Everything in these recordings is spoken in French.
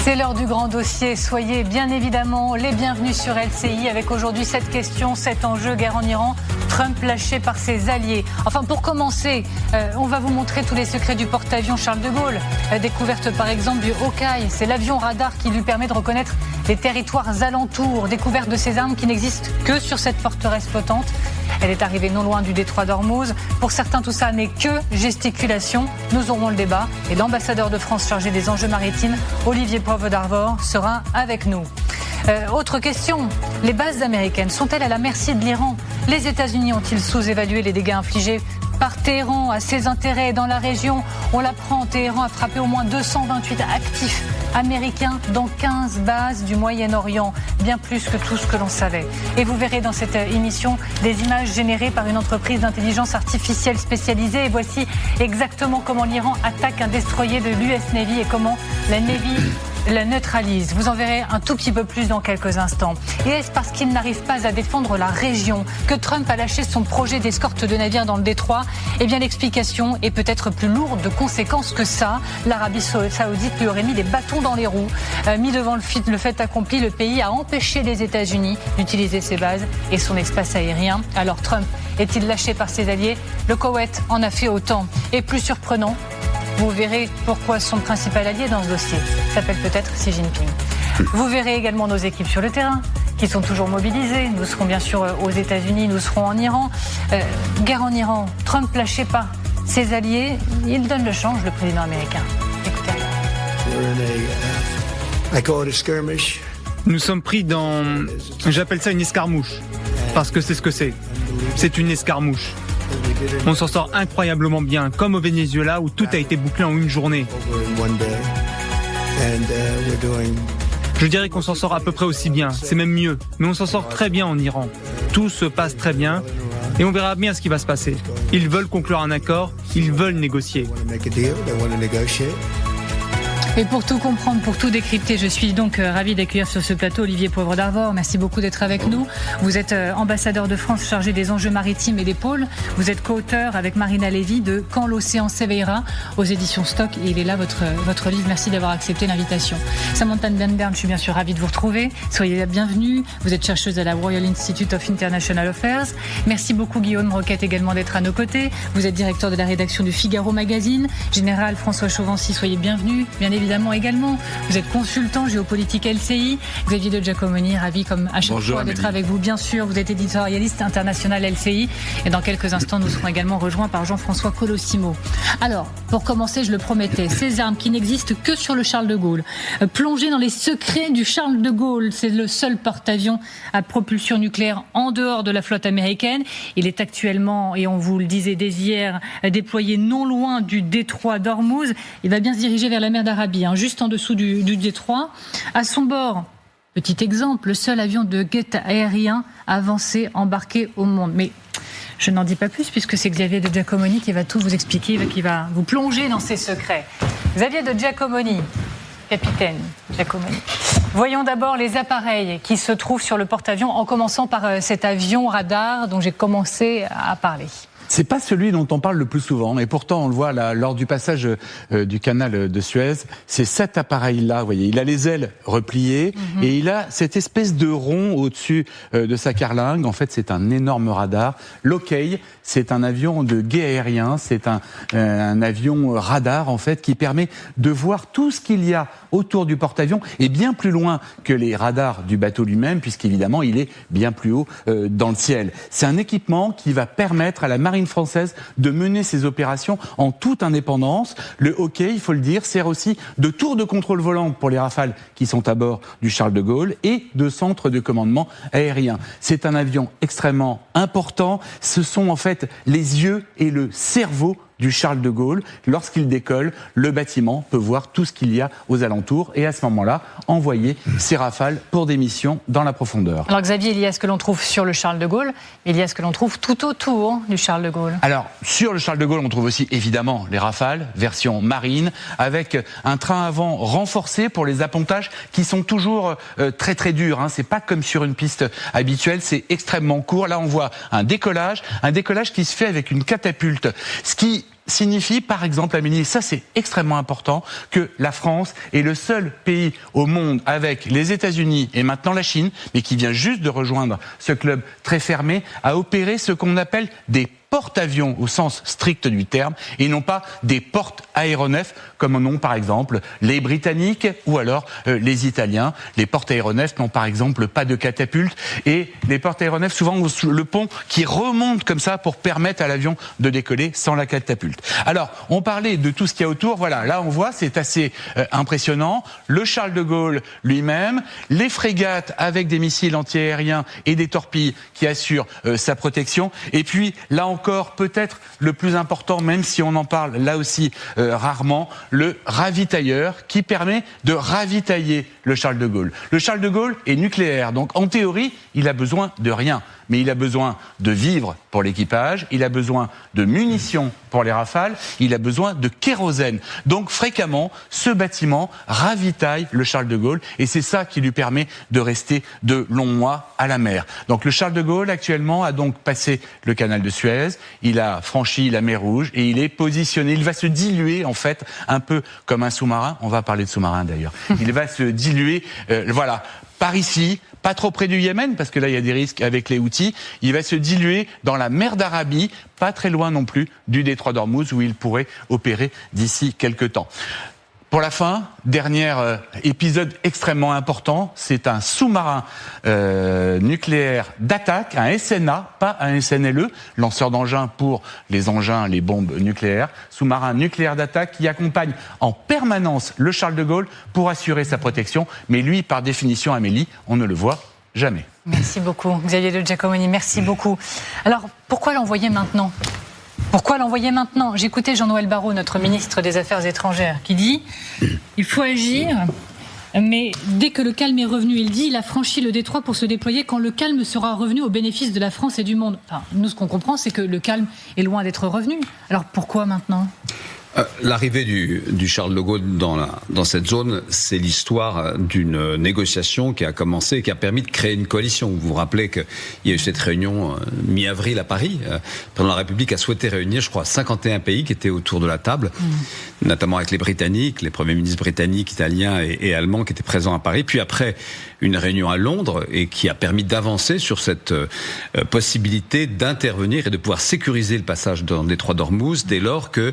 C'est l'heure du grand dossier. Soyez bien évidemment les bienvenus sur LCI avec aujourd'hui cette question, cet enjeu, guerre en Iran, Trump lâché par ses alliés. Enfin, pour commencer, on va vous montrer tous les secrets du porte-avions Charles de Gaulle. Découverte par exemple du Hawkeye, c'est l'avion radar qui lui permet de reconnaître les territoires alentours. Découverte de ces armes qui n'existent que sur cette forteresse flottante. Elle est arrivée non loin du détroit d'Ormuz. Pour certains, tout ça n'est que gesticulation. Nous aurons le débat et l'ambassadeur de France chargé des enjeux maritimes, Olivier Poivre d'Arvor, sera avec nous. Autre question, les bases américaines sont-elles à la merci de l'Iran ? Les États-Unis ont-ils sous-évalué les dégâts infligés par Téhéran à ses intérêts dans la région ? On l'apprend, Téhéran a frappé au moins 228 actifs américains dans 15 bases du Moyen-Orient, bien plus que tout ce que l'on savait. Et vous verrez dans cette émission des images générées par une entreprise d'intelligence artificielle spécialisée. Et voici exactement comment l'Iran attaque un destroyer de l'US Navy et comment la Navy la neutralise. Vous en verrez un tout petit peu plus dans quelques instants. Et est-ce parce qu'il n'arrive pas à défendre la région que Trump a lâché son projet d'escorte de navires dans le détroit ? Eh bien, l'explication est peut-être plus lourde de conséquences que ça. L'Arabie saoudite lui aurait mis des bâtons dans les roues. Mis devant le fait accompli, le pays a empêché les États-Unis d'utiliser ses bases et son espace aérien. Alors Trump est-il lâché par ses alliés ? Le Koweït en a fait autant. Et plus surprenant, vous verrez pourquoi son principal allié dans ce dossier s'appelle peut-être Xi Jinping. Vous verrez également nos équipes sur le terrain qui sont toujours mobilisées. Nous serons bien sûr aux États-Unis, nous serons en Iran. Guerre en Iran, Trump lâché par ses alliés, il donne le change, le président américain. Écoutez. Nous sommes pris dans, j'appelle ça une escarmouche, parce que c'est ce que c'est. C'est une escarmouche. On s'en sort incroyablement bien, comme au Venezuela où tout a été bouclé en une journée. Je dirais qu'on s'en sort à peu près aussi bien, c'est même mieux. Mais on s'en sort très bien en Iran. Tout se passe très bien et on verra bien ce qui va se passer. Ils veulent conclure un accord, ils veulent négocier. Et pour tout comprendre, pour tout décrypter, je suis donc ravie d'accueillir sur ce plateau Olivier Poivre d'Arvor. Merci beaucoup d'être avec nous. Vous êtes ambassadeur de France chargé des enjeux maritimes et des pôles. Vous êtes co-auteur avec Marina Lévy de Quand l'océan s'éveillera aux éditions Stock. Et il est là, votre livre. Merci d'avoir accepté l'invitation. Samantha Benbern, je suis bien sûr ravie de vous retrouver. Soyez la bienvenue. Vous êtes chercheuse à la Royal Institute of International Affairs. Merci beaucoup Guillaume Roquette également d'être à nos côtés. Vous êtes directeur de la rédaction du Figaro Magazine. Général François Chauvency, soyez bienvenue. Bien évidemment également. Vous êtes consultant géopolitique LCI. Xavier de Giacomoni, ravi comme à chaque fois d'être avec vous. Bien sûr, vous êtes éditorialiste international LCI. Et dans quelques instants, nous serons également rejoints par Jean-François Colossimo. Alors, pour commencer, je le promettais, ces armes qui n'existent que sur le Charles de Gaulle. Plongé dans les secrets du Charles de Gaulle, c'est le seul porte-avions à propulsion nucléaire en dehors de la flotte américaine. Il est actuellement, et on vous le disait dès hier, déployé non loin du détroit d'Ormuz. Il va bien se diriger vers la mer d'Arabie, juste en dessous du détroit. À son bord, petit exemple, le seul avion de guet aérien avancé embarqué au monde. Mais je n'en dis pas plus puisque c'est Xavier de Giacomoni qui va tout vous expliquer, qui va vous plonger dans ses secrets. Xavier de Giacomoni, capitaine Giacomoni. Voyons d'abord les appareils qui se trouvent sur le porte-avions, en commençant par cet avion radar dont j'ai commencé à parler. C'est pas celui dont on parle le plus souvent, et pourtant on le voit là, lors du passage du canal de Suez. C'est cet appareil-là, vous voyez, il a les ailes repliées et il a cette espèce de rond au-dessus de sa carlingue. En fait, c'est un énorme radar. L'Hawkeye, c'est un avion de guet aérien, c'est un avion radar en fait qui permet de voir tout ce qu'il y a autour du porte-avions et bien plus loin que les radars du bateau lui-même, puisqu'évidemment il est bien plus haut dans le ciel. C'est un équipement qui va permettre à la marine française de mener ses opérations en toute indépendance. Le Hawkeye, il faut le dire, sert aussi de tour de contrôle volant pour les Rafales qui sont à bord du Charles de Gaulle et de centre de commandement aérien. C'est un avion extrêmement important. Ce sont en fait les yeux et le cerveau du Charles de Gaulle. Lorsqu'il décolle, le bâtiment peut voir tout ce qu'il y a aux alentours et à ce moment-là, envoyer ses Rafales pour des missions dans la profondeur. Alors Xavier, il y a ce que l'on trouve sur le Charles de Gaulle, mais il y a ce que l'on trouve tout autour du Charles de Gaulle. Alors, sur le Charles de Gaulle, on trouve aussi évidemment les Rafales, version marine, avec un train avant renforcé pour les appontages qui sont toujours très très durs. C'est pas comme sur une piste habituelle, c'est extrêmement court. Là, on voit un décollage qui se fait avec une catapulte, ce qui signifie, par exemple, Amélie, et ça c'est extrêmement important, que la France est le seul pays au monde avec les États-Unis et maintenant la Chine, mais qui vient juste de rejoindre ce club très fermé, à opérer ce qu'on appelle des porte-avions au sens strict du terme et non pas des porte-aéronefs comme en ont par exemple les Britanniques ou alors les Italiens. Les porte-aéronefs n'ont par exemple pas de catapulte et les porte-aéronefs souvent ont le pont qui remonte comme ça pour permettre à l'avion de décoller sans la catapulte. Alors on parlait de tout ce qu'il y a autour, voilà, là on voit c'est assez impressionnant. Le Charles de Gaulle lui-même, les frégates avec des missiles antiaériens et des torpilles qui assurent sa protection et puis là encore, peut-être le plus important, même si on en parle là aussi rarement, le ravitailleur qui permet de ravitailler le Charles de Gaulle. Le Charles de Gaulle est nucléaire, donc en théorie, il a besoin de rien. Mais il a besoin de vivres pour l'équipage, il a besoin de munitions pour les rafales, il a besoin de kérosène. Donc fréquemment, ce bâtiment ravitaille le Charles de Gaulle et c'est ça qui lui permet de rester de longs mois à la mer. Donc le Charles de Gaulle actuellement a donc passé le canal de Suez, il a franchi la mer Rouge et il est positionné, il va se diluer en fait un peu comme un sous-marin, on va parler de sous-marin d'ailleurs, il va se diluer, voilà, par ici, pas trop près du Yémen, parce que là il y a des risques avec les Houthis, il va se diluer dans la mer d'Arabie, pas très loin non plus du détroit d'Ormuz où il pourrait opérer d'ici quelques temps. Pour la fin, dernier épisode extrêmement important, c'est un sous-marin nucléaire d'attaque, un SNA, pas un SNLE, lanceur d'engins pour les engins, les bombes nucléaires, sous-marin nucléaire d'attaque qui accompagne en permanence le Charles de Gaulle pour assurer sa protection, mais lui, par définition, Amélie, on ne le voit jamais. Merci beaucoup, Xavier de Giacomoni, merci beaucoup. Alors, pourquoi l'envoyer maintenant ? Pourquoi l'envoyer maintenant ? J'écoutais Jean-Noël Barrot, notre ministre des Affaires étrangères, qui dit « Il faut agir, mais dès que le calme est revenu, il dit, il a franchi le détroit pour se déployer quand le calme sera revenu au bénéfice de la France et du monde. » Enfin, nous, ce qu'on comprend, c'est que le calme est loin d'être revenu. Alors pourquoi maintenant ? L'arrivée du Charles de Gaulle dans cette zone, c'est l'histoire d'une négociation qui a commencé et qui a permis de créer une coalition. Vous vous rappelez qu'il y a eu cette réunion mi-avril à Paris. Le président de la République a souhaité réunir, je crois, 51 pays qui étaient autour de la table, notamment avec les Britanniques, les premiers ministres britanniques, italiens et allemands qui étaient présents à Paris. Puis après, une réunion à Londres et qui a permis d'avancer sur cette possibilité d'intervenir et de pouvoir sécuriser le passage dans le détroit d'Ormuz dès lors que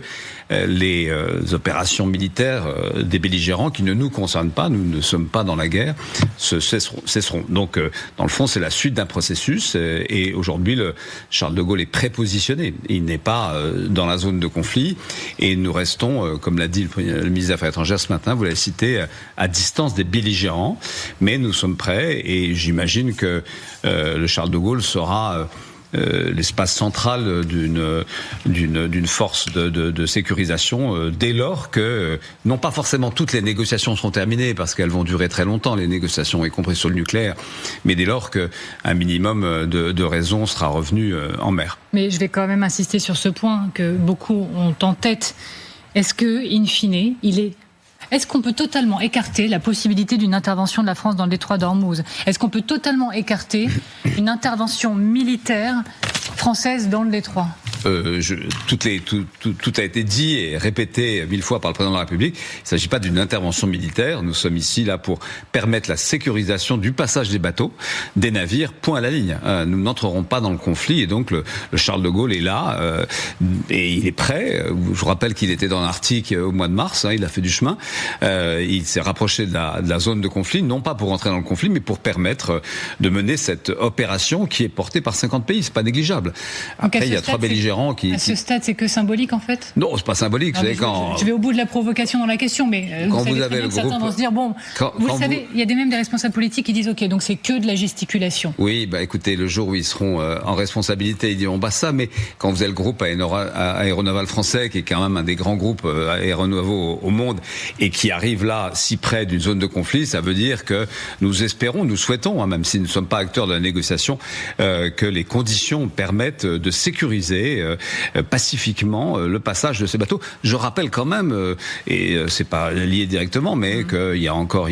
les opérations militaires des belligérants qui ne nous concernent pas, nous ne sommes pas dans la guerre, cesseront. Donc, dans le fond, c'est la suite d'un processus et aujourd'hui, le Charles de Gaulle est prépositionné. Il n'est pas dans la zone de conflit et nous restons, comme l'a dit le ministre des Affaires étrangères ce matin, vous l'avez cité, à distance des belligérants, mais nous sommes prêts et j'imagine que le Charles de Gaulle sera l'espace central d'une force de sécurisation dès lors que, non pas forcément toutes les négociations seront terminées parce qu'elles vont durer très longtemps, les négociations, y compris sur le nucléaire, mais dès lors qu'un minimum de raison sera revenu en mer. Mais je vais quand même insister sur ce point que beaucoup ont en tête. Est-ce que, in fine, est-ce qu'on peut totalement écarter la possibilité d'une intervention de la France dans le détroit d'Ormuz ? Est-ce qu'on peut totalement écarter une intervention militaire française dans le détroit ? Tout a été dit et répété 1000 fois par le président de la République. Il ne s'agit pas d'une intervention militaire. Nous sommes ici là pour permettre la sécurisation du passage des bateaux, des navires, point à la ligne. Nous n'entrerons pas dans le conflit et donc le Charles de Gaulle est là et il est prêt. Je vous rappelle qu'il était dans l'Arctique au mois de mars, il a fait du chemin. Il s'est rapproché de la zone de conflit, non pas pour entrer dans le conflit, mais pour permettre de mener cette opération qui est portée par 50 pays. C'est pas négligeable. Après, il y a 3 belligérants qui... À ce stade, c'est que symbolique, en fait ? Non, c'est pas symbolique. Non, vous savez, je vais au bout de la provocation dans la question, mais quand vous avez le groupe... certains vont se dire, vous savez, il y a même des responsables politiques qui disent, OK, donc c'est que de la gesticulation. Oui, écoutez, le jour où ils seront en responsabilité, ils diront ça, mais quand vous avez le groupe aéronaval français, qui est quand même un des grands groupes aéronavaux au monde, et qui arrive là, si près d'une zone de conflit, ça veut dire que nous espérons, nous souhaitons, même si nous ne sommes pas acteurs de la négociation, que les conditions permettent de sécuriser pacifiquement le passage de ces bateaux. Je rappelle quand même, et c'est pas lié directement, mais qu'il y a encore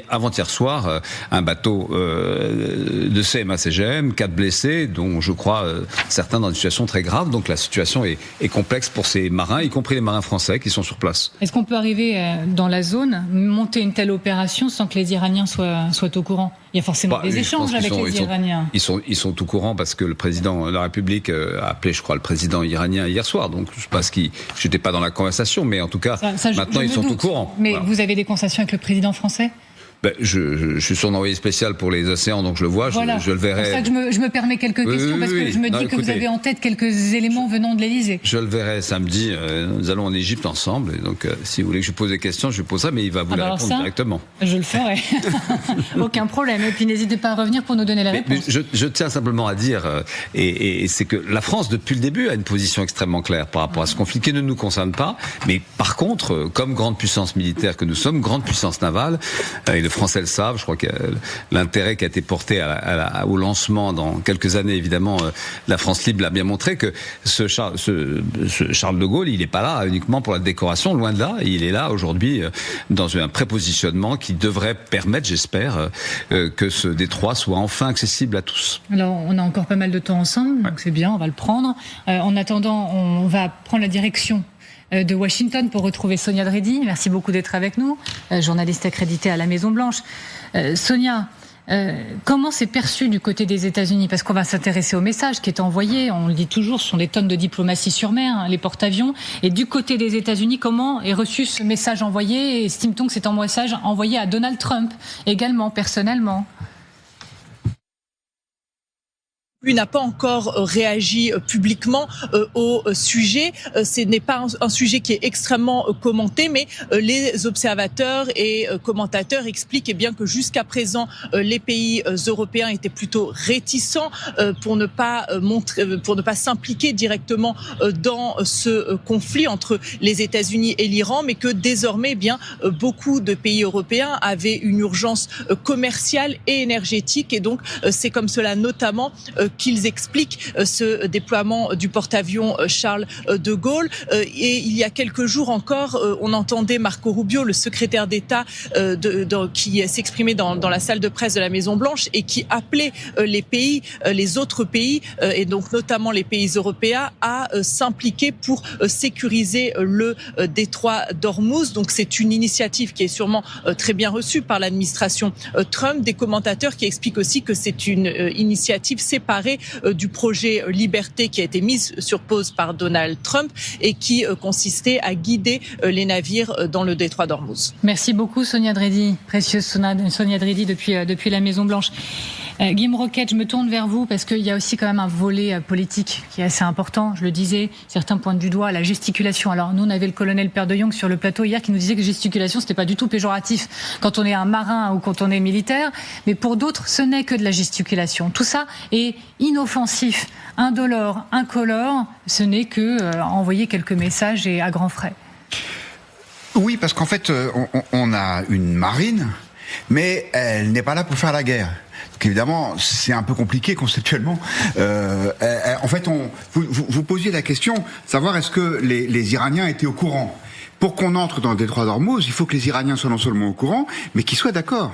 avant-hier soir, un bateau de CMA-CGM, 4 blessés, dont je crois certains dans une situation très grave. Donc la situation est complexe pour ces marins, y compris les marins français qui sont sur place. Est-ce qu'on peut arriver dans la zone, monter une telle opération sans que les Iraniens soient au courant ? Il y a forcément des échanges avec les Iraniens. Ils sont au courant parce que le président de la République a appelé, je crois, le président iranien hier soir. Donc je pense que je n'étais pas dans la conversation, mais en tout cas, maintenant ils sont au courant. Mais voilà. Vous avez des conversations avec le président français ? Je suis son envoyé spécial pour les océans, donc je le vois, voilà. je le verrai. C'est pour ça que je me permets quelques questions, parce que je me dis que vous avez en tête quelques éléments venant de l'Élysée. Je le verrai samedi, nous allons en Égypte ensemble, et donc si vous voulez que je pose des questions, je poserai, mais il va vous les répondre directement. Je le ferai, aucun problème, et puis n'hésitez pas à revenir pour nous donner la réponse. Mais je tiens simplement à dire, et c'est que la France, depuis le début, a une position extrêmement claire par rapport à ce conflit qui ne nous concerne pas, mais par contre, comme grande puissance militaire que nous sommes, grande puissance navale, et les Français le savent, je crois que l'intérêt qui a été porté au lancement dans quelques années, évidemment, la France libre l'a bien montré que ce Charles de Gaulle, il n'est pas là uniquement pour la décoration, loin de là, il est là aujourd'hui dans un prépositionnement qui devrait permettre, j'espère, que ce détroit soit enfin accessible à tous. Alors, on a encore pas mal de temps ensemble, donc c'est bien, on va le prendre. En attendant, on va prendre la direction de Washington pour retrouver Sonia Dredi. Merci beaucoup d'être avec nous, journaliste accréditée à la Maison-Blanche. Sonia, comment c'est perçu du côté des États-Unis ? Parce qu'on va s'intéresser au message qui est envoyé. On le dit toujours, ce sont des tonnes de diplomatie sur mer, hein, les porte-avions. Et du côté des États-Unis, comment est reçu ce message envoyé ? Et estime-t-on que c'est un message envoyé à Donald Trump, également, personnellement ? Lui n'a pas encore réagi publiquement au sujet. Ce n'est pas un sujet qui est extrêmement commenté, mais les observateurs et commentateurs expliquent bien que jusqu'à présent, les pays européens étaient plutôt réticents pour ne pas s'impliquer directement dans ce conflit entre les États-Unis et l'Iran, mais que désormais, beaucoup de pays européens avaient une urgence commerciale et énergétique, et donc c'est comme cela notamment qu'ils expliquent ce déploiement du porte-avions Charles de Gaulle. Et il y a quelques jours encore, on entendait Marco Rubio, le secrétaire d'État, qui s'exprimait dans la salle de presse de la Maison-Blanche et qui appelait les autres pays, et donc notamment les pays européens, à s'impliquer pour sécuriser le détroit d'Ormuz. Donc c'est une initiative qui est sûrement très bien reçue par l'administration Trump. Des commentateurs qui expliquent aussi que c'est une initiative séparée du projet Liberté qui a été mise sur pause par Donald Trump et qui consistait à guider les navires dans le détroit d'Ormuz. Merci beaucoup Sonia Dredi, précieuse Sonia Dredi depuis la Maison-Blanche. Guillaume Roquette, je me tourne vers vous parce qu'il y a aussi quand même un volet politique qui est assez important. Je le disais, certains pointent du doigt la gesticulation. Alors nous, on avait le colonel Père de Jong sur le plateau hier qui nous disait que gesticulation, c'était pas du tout péjoratif quand on est un marin ou quand on est militaire. Mais pour d'autres, ce n'est que de la gesticulation. Tout ça est inoffensif, indolore, incolore. Ce n'est que envoyer quelques messages et à grands frais. Oui, parce qu'en fait, on a une marine, mais elle n'est pas là pour faire la guerre. Donc évidemment, c'est un peu compliqué conceptuellement. En fait, vous posiez la question, savoir est-ce que les Iraniens étaient au courant. Pour qu'on entre dans le détroit d'Ormuz, il faut que les Iraniens soient non seulement au courant, mais qu'ils soient d'accord.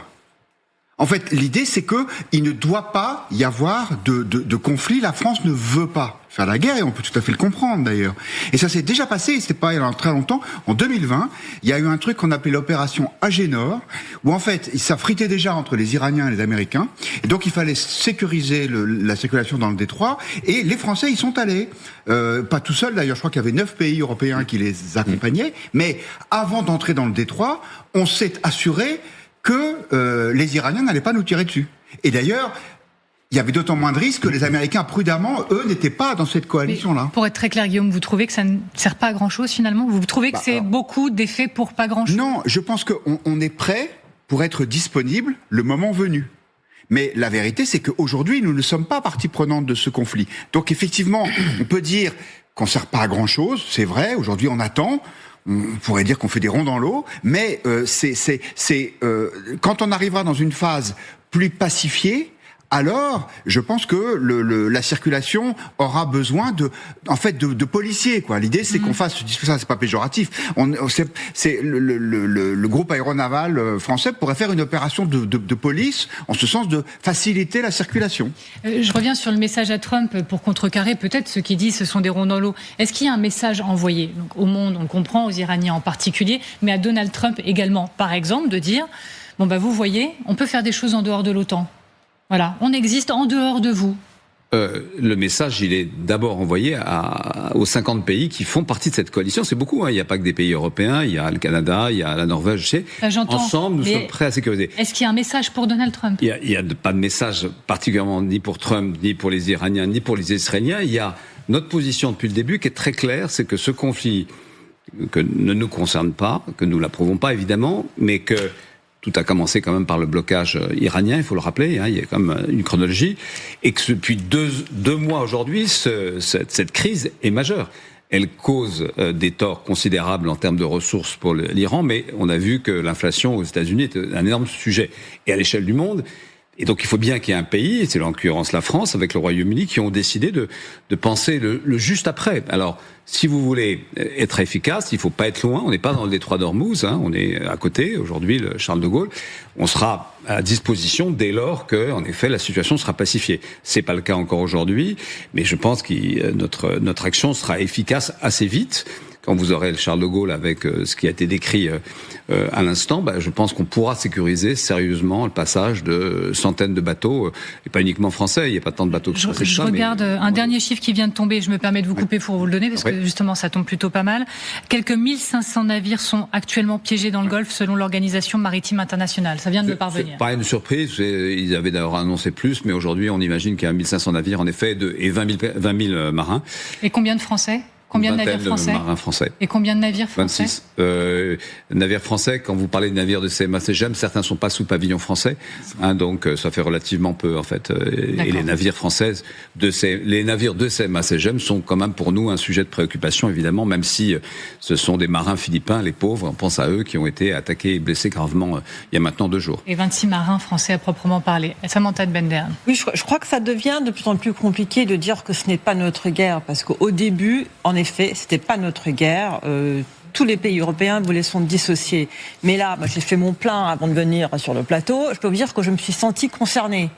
En fait, l'idée, c'est que il ne doit pas y avoir de conflit. La France ne veut pas faire la guerre, et on peut tout à fait le comprendre d'ailleurs. Et ça s'est déjà passé, c'était pas il y a très longtemps. En 2020, il y a eu un truc qu'on appelait l'opération Agénor, où en fait, ça fritait déjà entre les Iraniens et les Américains, et donc il fallait sécuriser la circulation dans le détroit, et les Français y sont allés. Pas tout seuls d'ailleurs, je crois qu'il y avait 9 pays européens qui les accompagnaient, mais avant d'entrer dans le détroit, on s'est assuré que les Iraniens n'allaient pas nous tirer dessus. Et d'ailleurs, il y avait d'autant moins de risques que les Américains, prudemment, eux, n'étaient pas dans cette coalition-là. Mais pour être très clair, Guillaume, vous trouvez que ça ne sert pas à grand-chose, finalement ? Vous trouvez que c'est beaucoup d'effets pour pas grand-chose ? Non, je pense qu'on est prêt pour être disponible le moment venu. Mais la vérité, c'est qu'aujourd'hui, nous ne sommes pas partie prenante de ce conflit. Donc, effectivement, on peut dire qu'on ne sert pas à grand-chose, c'est vrai, aujourd'hui, on attend. On pourrait dire qu'on fait des ronds dans l'eau, mais quand on arrivera dans une phase plus pacifiée, alors je pense que la circulation aura besoin de policiers, quoi. L'idée, c'est qu'on fasse, ça c'est pas péjoratif, c'est le groupe aéronaval français pourrait faire une opération de police en ce sens de faciliter la circulation. Je reviens sur le message à Trump pour contrecarrer peut-être ceux qui disent ce sont des ronds dans l'eau. Est-ce qu'il y a un message envoyé donc, au monde, on le comprend, aux Iraniens en particulier, mais à Donald Trump également, par exemple, de dire bon vous voyez, on peut faire des choses en dehors de l'OTAN. Voilà, on existe en dehors de vous. Le message, il est d'abord envoyé aux 50 pays qui font partie de cette coalition. C'est beaucoup, hein. Il n'y a pas que des pays européens, il y a le Canada, il y a la Norvège, je sais. Ensemble, nous sommes prêts à sécuriser. Est-ce qu'il y a un message pour Donald Trump ? Il n'y a pas de message particulièrement ni pour Trump, ni pour les Iraniens, ni pour les Israéliens. Il y a notre position depuis le début qui est très claire, c'est que ce conflit que ne nous concerne pas, que nous l'approuvons pas évidemment, mais que tout a commencé quand même par le blocage iranien, il faut le rappeler, hein, il y a quand même une chronologie, et que depuis deux mois aujourd'hui, cette crise est majeure. Elle cause des torts considérables en termes de ressources pour l'Iran, mais on a vu que l'inflation aux États-Unis est un énorme sujet. Et à l'échelle du monde, et donc il faut bien qu'il y ait un pays, c'est en l'occurrence la France avec le Royaume-Uni, qui ont décidé de penser le juste après. Alors, si vous voulez être efficace, il faut pas être loin. On n'est pas dans le détroit d'Ormuz, hein, on est à côté. Aujourd'hui, le Charles de Gaulle. On sera à disposition dès lors que, en effet, la situation sera pacifiée. C'est pas le cas encore aujourd'hui, mais je pense que notre action sera efficace assez vite. Quand vous aurez le Charles de Gaulle avec ce qui a été décrit à l'instant, je pense qu'on pourra sécuriser sérieusement le passage de centaines de bateaux, et pas uniquement français, il n'y a pas tant de bateaux que français. Je regarde un dernier chiffre qui vient de tomber, je me permets de vous couper pour vous le donner, parce que justement ça tombe plutôt pas mal. Quelques 1500 navires sont actuellement piégés dans le Golfe selon l'Organisation maritime internationale. Ça vient de me parvenir. C'est pas une surprise, ils avaient d'ailleurs annoncé plus, mais aujourd'hui on imagine qu'il y a 1500 navires en effet, et 20 000 marins. Et combien de Français ? Combien de navires français ? Marins français. Et combien de navires français ? 26. Navires français, quand vous parlez de navires de CMA-CGM, certains sont pas sous pavillon français, hein, donc ça fait relativement peu en fait. Et les navires françaises, les navires de CMA-CGM sont quand même pour nous un sujet de préoccupation évidemment, même si ce sont des marins philippins, les pauvres, on pense à eux qui ont été attaqués et blessés gravement il y a maintenant 2 jours. Et 26 marins français à proprement parler. Samantha de Bendern. Oui, je crois que ça devient de plus en plus compliqué de dire que ce n'est pas notre guerre, parce qu'au début, en effet, c'était pas notre guerre. Tous les pays européens voulaient s'en dissocier. Mais là, j'ai fait mon plein avant de venir sur le plateau. Je peux vous dire que je me suis sentie concernée.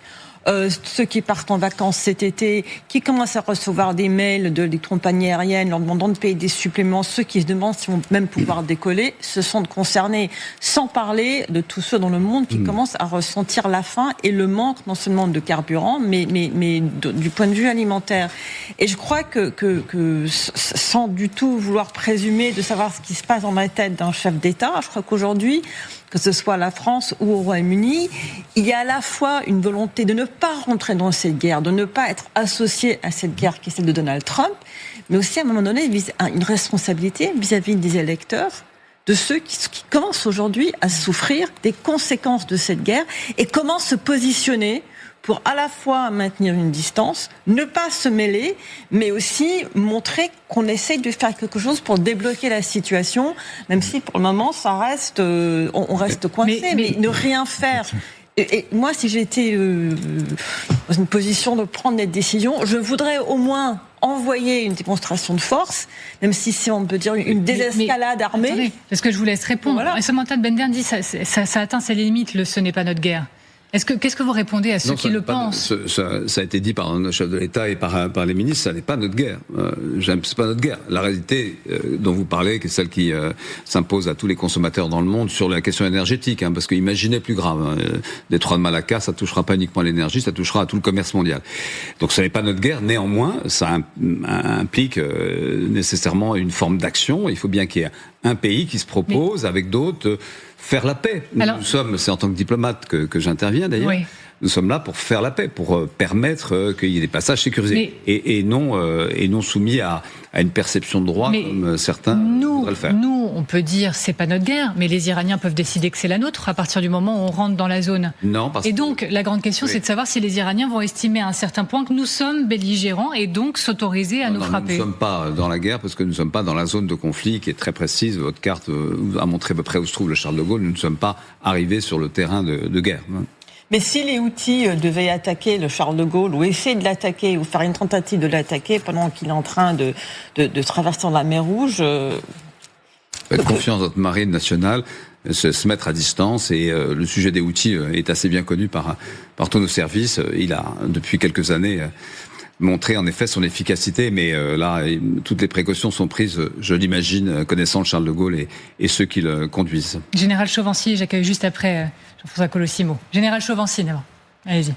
Ceux qui partent en vacances cet été, qui commencent à recevoir des mails des compagnies aériennes leur demandant de payer des suppléments, ceux qui se demandent s'ils vont même pouvoir décoller, se sentent concernés. Sans parler de tous ceux dans le monde qui commencent à ressentir la faim et le manque non seulement de carburant, mais du point de vue alimentaire. Et je crois que sans du tout vouloir présumer de savoir ce qui se passe dans la tête d'un chef d'État, je crois qu'aujourd'hui, que ce soit la France ou au Royaume-Uni, il y a à la fois une volonté de ne pas rentrer dans cette guerre, de ne pas être associé à cette guerre qui est celle de Donald Trump, mais aussi à un moment donné une responsabilité vis-à-vis des électeurs, de ceux qui commencent aujourd'hui à souffrir des conséquences de cette guerre et comment se positionner pour à la fois maintenir une distance, ne pas se mêler, mais aussi montrer qu'on essaye de faire quelque chose pour débloquer la situation, même si pour le moment ça reste, on reste coincé, mais ne rien faire. Et moi, si j'étais dans une position de prendre des décisions, je voudrais au moins envoyer une démonstration de force, même si c'est, on peut dire, une désescalade armée. Attendez, parce que je vous laisse répondre. Voilà. Samantha de Bendern dit ça atteint ses limites, ce n'est pas notre guerre. Qu'est-ce que vous répondez à ceux qui le pensent ? Ça a été dit par un chef de l'État et par les ministres, ça n'est pas notre guerre. C'est pas notre guerre. La réalité dont vous parlez, qui est celle qui s'impose à tous les consommateurs dans le monde sur la question énergétique, hein, parce que imaginez plus grave, détroit de Malacca, ça touchera pas uniquement l'énergie, ça touchera à tout le commerce mondial. Donc ce n'est pas notre guerre. Néanmoins, ça implique nécessairement une forme d'action. Il faut bien qu'il y ait un pays qui se propose avec d'autres faire la paix. Nous sommes, c'est en tant que diplomate que j'interviens d'ailleurs, nous sommes là pour faire la paix, pour permettre qu'il y ait des passages sécurisés et non soumis à une perception de droit comme certains voudraient le faire. Nous, on peut dire c'est pas notre guerre, mais les Iraniens peuvent décider que c'est la nôtre à partir du moment où on rentre dans la zone. Non, et donc la grande question c'est de savoir si les Iraniens vont estimer à un certain point que nous sommes belligérants et donc s'autoriser à nous frapper. Nous ne sommes pas dans la guerre parce que nous ne sommes pas dans la zone de conflit qui est très précise. Votre carte a montré à peu près où se trouve le Charles de Gaulle. Nous ne sommes pas arrivés sur le terrain de guerre. Mais si les Houthis devaient attaquer le Charles de Gaulle, ou essayer de l'attaquer, ou faire une tentative de l'attaquer pendant qu'il est en train de traverser la mer Rouge... Faites confiance à notre marine nationale, se mettre à distance, et le sujet des Houthis est assez bien connu par tous nos services. Il a, depuis quelques années, montré en effet son efficacité, mais là, toutes les précautions sont prises, je l'imagine, connaissant le Charles de Gaulle et ceux qui le conduisent. Général Chauvency, j'accueille juste après Jean-François Colossimo. Général Chauvency, d'abord. Allez-y.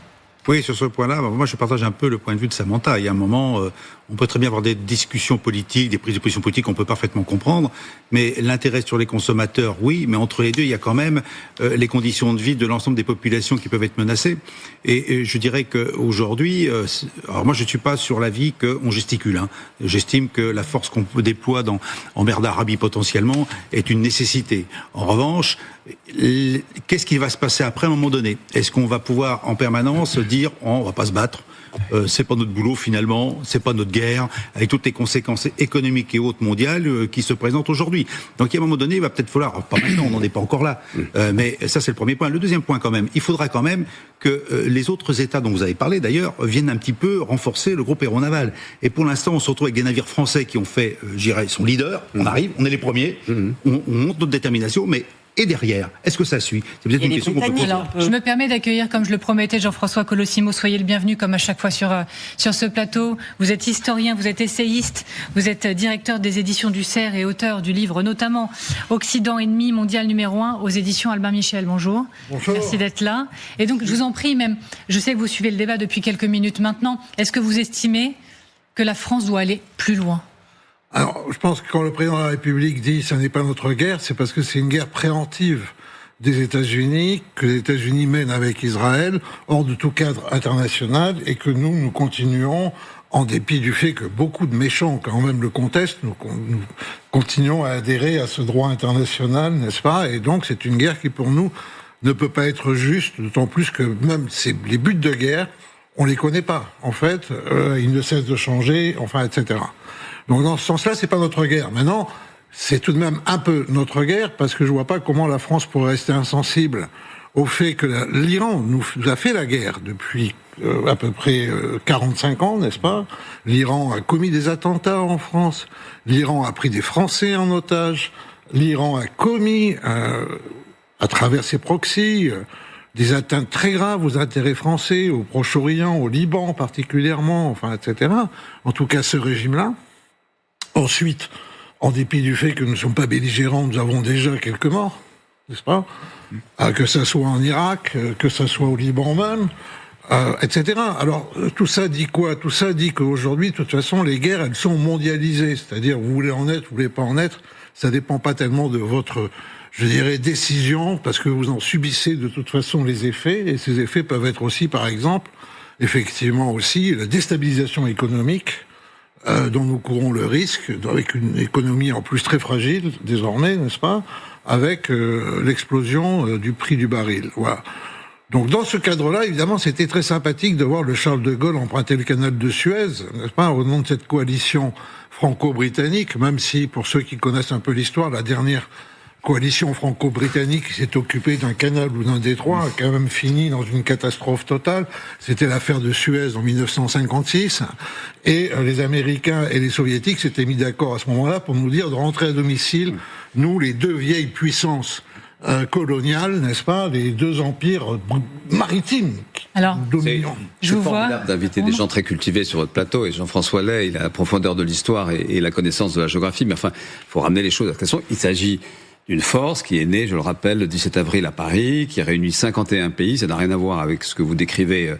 Oui, sur ce point-là, moi je partage un peu le point de vue de Samantha. Il y a un moment, on peut très bien avoir des discussions politiques, des prises de position politiques qu'on peut parfaitement comprendre, mais l'intérêt sur les consommateurs, oui, mais entre les deux, il y a quand même les conditions de vie de l'ensemble des populations qui peuvent être menacées. Et je dirais qu'aujourd'hui, alors moi je ne suis pas sur l'avis qu'on gesticule. Hein. J'estime que la force qu'on déploie en mer d'Arabie potentiellement est une nécessité. En revanche, qu'est-ce qui va se passer après à un moment donné? Est-ce qu'on va pouvoir en permanence dire on va pas se battre, c'est pas notre boulot finalement, c'est pas notre guerre, avec toutes les conséquences économiques et autres mondiales qui se présentent aujourd'hui. Donc à un moment donné, il va peut-être falloir, pas maintenant, on n'en est pas encore là, mais ça c'est le premier point. Le deuxième point quand même, il faudra quand même que les autres États dont vous avez parlé d'ailleurs viennent un petit peu renforcer le groupe aéronaval. Et pour l'instant, on se retrouve avec des navires français qui ont fait, j'irais, son leader. On arrive, on est les premiers, on montre notre détermination, mais et derrière, est-ce que ça suit? C'est peut-être une question qu'on peut poser. Je me permets d'accueillir, comme je le promettais, Jean-François Colossimo. Soyez le bienvenu, comme à chaque fois sur ce plateau. Vous êtes historien, vous êtes essayiste, vous êtes directeur des éditions du Cerf et auteur du livre notamment Occident ennemi mondial numéro 1 aux éditions Albin Michel. Bonjour. Bonjour. Merci d'être là. Et donc, je vous en prie, même, je sais que vous suivez le débat depuis quelques minutes maintenant. Est-ce que vous estimez que la France doit aller plus loin? Alors, je pense que quand le président de la République dit « ça n'est pas notre guerre », c'est parce que c'est une guerre préventive des États-Unis, que les États-Unis mènent avec Israël, hors de tout cadre international, et que nous continuons, en dépit du fait que beaucoup de méchants quand même le contestent, nous continuons à adhérer à ce droit international, n'est-ce pas? Et donc c'est une guerre qui pour nous ne peut pas être juste, d'autant plus que même les buts de guerre, on les connaît pas. En fait, ils ne cessent de changer, enfin, etc. Donc dans ce sens-là, c'est pas notre guerre. Maintenant, c'est tout de même un peu notre guerre, parce que je vois pas comment la France pourrait rester insensible au fait que l'Iran nous a fait la guerre depuis à peu près 45 ans, n'est-ce pas? L'Iran a commis des attentats en France, l'Iran a pris des Français en otage, l'Iran a commis, à travers ses proxys, des atteintes très graves aux intérêts français, au Proche-Orient, au Liban particulièrement, enfin, etc. En tout cas, ce régime-là. Ensuite, en dépit du fait que nous ne sommes pas belligérants, nous avons déjà quelques morts, n'est-ce pas? Que ça soit en Irak, que ça soit au Liban même, etc. Alors, tout ça dit quoi? Tout ça dit qu'aujourd'hui, de toute façon, les guerres, elles sont mondialisées. C'est-à-dire, vous voulez en être, vous voulez pas en être, ça dépend pas tellement de votre, je dirais, décision, parce que vous en subissez de toute façon les effets, et ces effets peuvent être aussi, par exemple, effectivement aussi, la déstabilisation économique, dont nous courons le risque, avec une économie en plus très fragile, désormais, n'est-ce pas, avec l'explosion du prix du baril. Voilà. Donc dans ce cadre-là, évidemment, c'était très sympathique de voir le Charles de Gaulle emprunter le canal de Suez, n'est-ce pas, au nom de cette coalition franco-britannique, même si, pour ceux qui connaissent un peu l'histoire, la dernière coalition franco-britannique qui s'est occupée d'un canal ou d'un détroit a quand même fini dans une catastrophe totale. C'était l'affaire de Suez en 1956. Et les Américains et les Soviétiques s'étaient mis d'accord à ce moment-là pour nous dire de rentrer à domicile, nous, les deux vieilles puissances coloniales, n'est-ce pas, les deux empires maritimes. Alors, je vous vois d'inviter des gens très cultivés sur votre plateau, et Jean-François Lay, il a la profondeur de l'histoire et la connaissance de la géographie, mais enfin, il faut ramener les choses à la question. Il s'agit d'une force qui est née, je le rappelle, le 17 avril à Paris, qui réunit 51 pays. Ça n'a rien à voir avec ce que vous décrivez,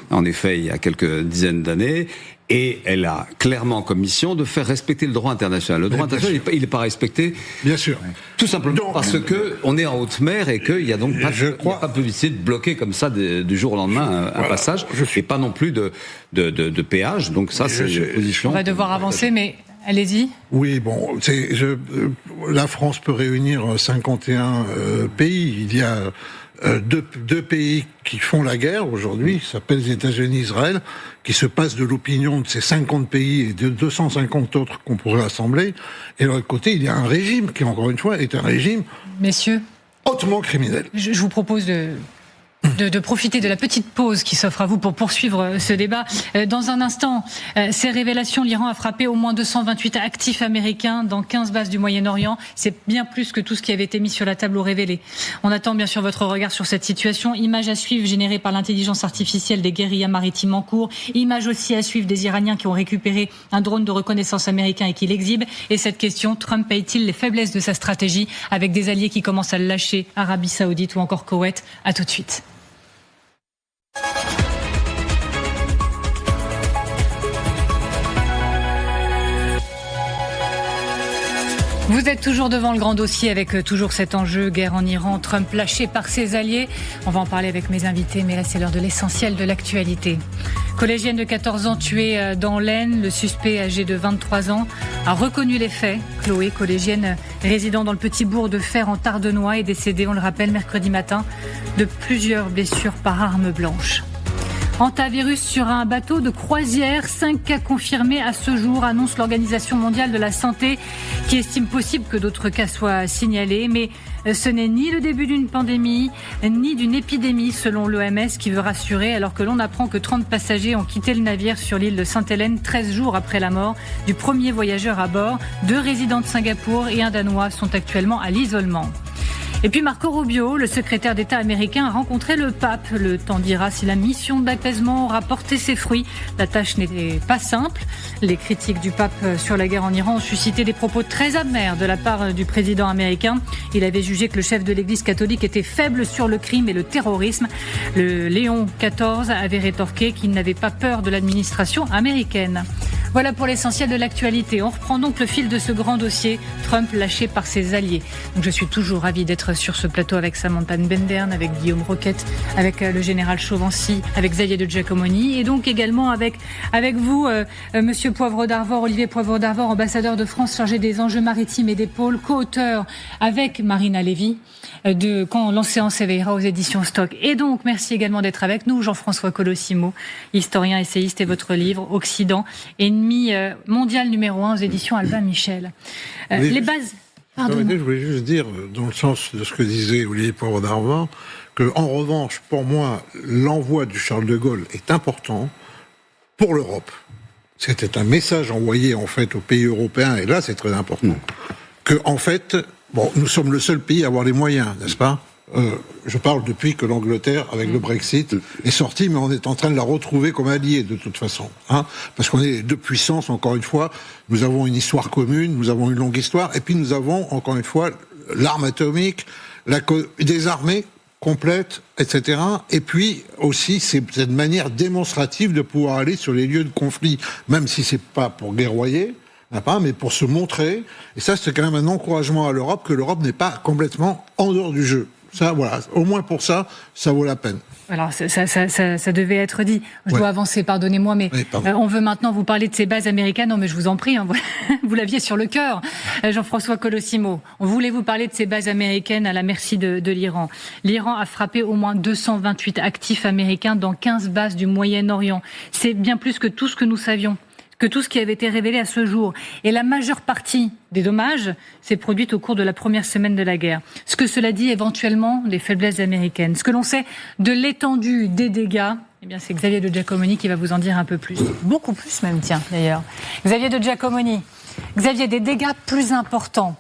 en effet, il y a quelques dizaines d'années. Et elle a clairement comme mission de faire respecter le droit international. Le droit international, il n'est pas respecté. Bien sûr. Tout simplement parce que on est en haute mer et qu'il y a donc pas de possibilité de bloquer comme ça du jour au lendemain un passage. Et pas non plus de péage. Donc ça, c'est une position. On va devoir avancer, mais allez-y. Oui, bon, la France peut réunir 51 pays. Il y a deux pays qui font la guerre aujourd'hui, qui s'appellent les États-Unis et Israël, qui se passent de l'opinion de ces 50 pays et de 250 autres qu'on pourrait assembler. Et de l'autre côté, il y a un régime qui, encore une fois, est un régime messieurs, hautement criminel. Je vous propose de de profiter de la petite pause qui s'offre à vous pour poursuivre ce débat. Dans un instant, ces révélations, l'Iran a frappé au moins 228 actifs américains dans 15 bases du Moyen-Orient. C'est bien plus que tout ce qui avait été mis sur la table ou révélé. On attend bien sûr votre regard sur cette situation. Images à suivre générées par l'intelligence artificielle des guérillas maritimes en cours. Images aussi à suivre des Iraniens qui ont récupéré un drone de reconnaissance américain et qui l'exhibent. Et cette question, Trump paye-t-il les faiblesses de sa stratégie avec des alliés qui commencent à le lâcher, Arabie Saoudite ou encore Koweït? À tout de suite. Vous êtes toujours devant le grand dossier avec toujours cet enjeu, guerre en Iran, Trump lâché par ses alliés. On va en parler avec mes invités, mais là c'est l'heure de l'essentiel de l'actualité. Collégienne de 14 ans tuée dans l'Aisne, le suspect âgé de 23 ans a reconnu les faits. Chloé, collégienne résidant dans le petit bourg de Fer en Tardenois, est décédée, on le rappelle, mercredi matin de plusieurs blessures par arme blanche. Hantavirus sur un bateau de croisière, 5 cas confirmés à ce jour, annonce l'Organisation mondiale de la santé, qui estime possible que d'autres cas soient signalés. Mais ce n'est ni le début d'une pandémie, ni d'une épidémie, selon l'OMS, qui veut rassurer, alors que l'on apprend que 30 passagers ont quitté le navire sur l'île de Sainte-Hélène 13 jours après la mort du premier voyageur à bord. 2 résidents de Singapour et un Danois sont actuellement à l'isolement. Et puis Marco Rubio, le secrétaire d'État américain, a rencontré le pape. Le temps dira si la mission d'apaisement aura porté ses fruits. La tâche n'était pas simple. Les critiques du pape sur la guerre en Iran ont suscité des propos très amers de la part du président américain. Il avait jugé que le chef de l'Église catholique était faible sur le crime et le terrorisme. Le Léon XIV avait rétorqué qu'il n'avait pas peur de l'administration américaine. Voilà pour l'essentiel de l'actualité. On reprend donc le fil de ce grand dossier, Trump lâché par ses alliés. Donc je suis toujours ravie d'être sur ce plateau avec Samantha Bendern, avec Guillaume Roquette, avec le général Chauvency, avec Xavier de Giacomoni et donc également avec vous, Monsieur Poivre d'Arvor, Olivier Poivre d'Arvor, ambassadeur de France chargé des enjeux maritimes et des pôles, co-auteur avec Marina Lévy de Quand l'océan s'éveillera aux éditions Stock. Et donc merci également d'être avec nous, Jean-François Colossimo, historien, essayiste, et votre livre Occident, ennemi mondial numéro 1 aux éditions Albin Michel. Les bases... Pardon. Je voulais juste dire, dans le sens de ce que disait Olivier Poivre d'Arvor, que en revanche, pour moi, l'envoi du Charles de Gaulle est important pour l'Europe. C'était un message envoyé en fait aux pays européens, et là c'est très important. Que en fait, bon, nous sommes le seul pays à avoir les moyens, n'est-ce pas ? Je parle depuis que l'Angleterre, avec le Brexit, est sortie, mais on est en train de la retrouver comme alliée, de toute façon. Hein, parce qu'on est deux puissances, encore une fois. Nous avons une histoire commune, nous avons une longue histoire, et puis nous avons, encore une fois, l'arme atomique, des armées complètes, etc. Et puis aussi, c'est cette manière démonstrative de pouvoir aller sur les lieux de conflit, même si c'est pas pour guerroyer, mais pour se montrer. Et ça, c'est quand même un encouragement à l'Europe, que l'Europe n'est pas complètement en dehors du jeu. Ça, voilà, au moins pour ça, ça vaut la peine. Alors, ça devait être dit. Je dois avancer, pardonnez-moi, mais oui, on veut maintenant vous parler de ces bases américaines. Non, mais je vous en prie, hein, vous l'aviez sur le cœur, Jean-François Colossimo. On voulait vous parler de ces bases américaines à la merci de l'Iran. L'Iran a frappé au moins 228 actifs américains dans 15 bases du Moyen-Orient. C'est bien plus que tout ce que nous savions, que tout ce qui avait été révélé à ce jour. Et la majeure partie des dommages s'est produite au cours de la première semaine de la guerre. Ce que cela dit éventuellement des faiblesses américaines. Ce que l'on sait de l'étendue des dégâts, eh bien c'est Xavier de Giacomoni qui va vous en dire un peu plus. Beaucoup plus même, tiens, d'ailleurs. Xavier de Giacomoni. Xavier, des dégâts plus importants.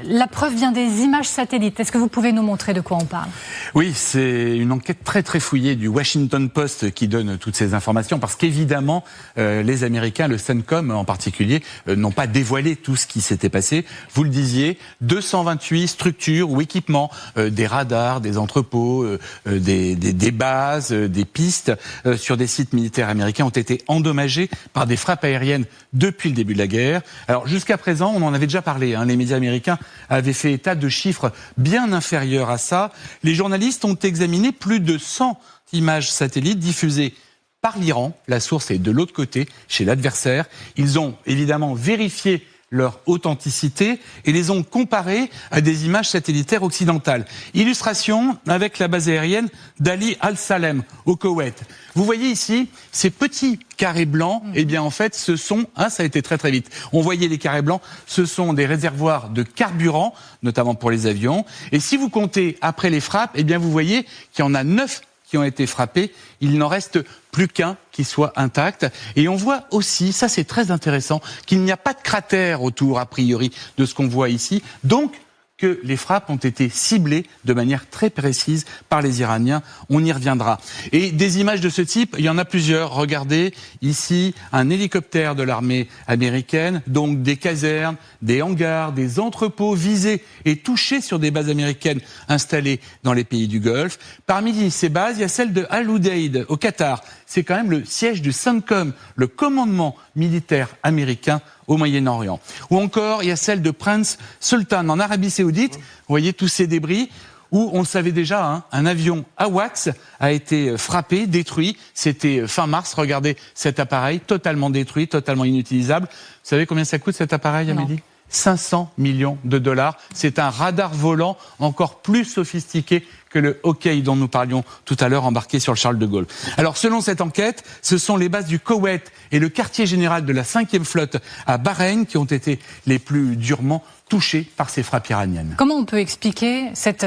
La preuve vient des images satellites. Est-ce que vous pouvez nous montrer de quoi on parle ? Oui, c'est une enquête très très fouillée du Washington Post qui donne toutes ces informations, parce qu'évidemment, les Américains, le CENTCOM en particulier, n'ont pas dévoilé tout ce qui s'était passé. Vous le disiez, 228 structures ou équipements, des radars, des entrepôts, des bases, des pistes sur des sites militaires américains ont été endommagés par des frappes aériennes depuis le début de la guerre. Alors jusqu'à présent, on en avait déjà parlé, hein, les médias américains avaient fait état de chiffres bien inférieurs à ça. Les journalistes ont examiné plus de 100 images satellites diffusées par l'Iran. La source est de l'autre côté, chez l'adversaire. Ils ont évidemment vérifié leur authenticité et les ont comparées à des images satellitaires occidentales. Illustration avec la base aérienne d'Ali Al-Salem au Koweït. Vous voyez ici ces petits carrés blancs, eh bien en fait ce sont, ça a été très très vite, on voyait les carrés blancs, ce sont des réservoirs de carburant, notamment pour les avions, et si vous comptez après les frappes, eh bien vous voyez qu'il y en a 9 qui ont été frappés, il n'en reste plus qu'un qui soit intact. Et on voit aussi, ça c'est très intéressant, qu'il n'y a pas de cratère autour, a priori, de ce qu'on voit ici. Donc, que les frappes ont été ciblées de manière très précise par les Iraniens. On y reviendra. Et des images de ce type, il y en a plusieurs. Regardez, ici, un hélicoptère de l'armée américaine, donc des casernes, des hangars, des entrepôts visés et touchés sur des bases américaines installées dans les pays du Golfe. Parmi ces bases, il y a celle de Al Udeid, au Qatar. C'est quand même le siège du CENTCOM, le commandement militaire américain au Moyen-Orient. Ou encore, il y a celle de Prince Sultan en Arabie Saoudite. Vous voyez tous ces débris où on le savait déjà, un avion AWACS a été frappé, détruit. C'était fin mars. Regardez cet appareil, totalement détruit, totalement inutilisable. Vous savez combien ça coûte cet appareil, Amélie ? 500 millions de dollars. C'est un radar volant encore plus sophistiqué que le Hawkeye dont nous parlions tout à l'heure, embarqué sur le Charles de Gaulle. Alors, selon cette enquête, ce sont les bases du Koweït et le quartier général de la 5e flotte à Bahreïn qui ont été les plus durement touchés par ces frappes iraniennes. Comment on peut expliquer cette,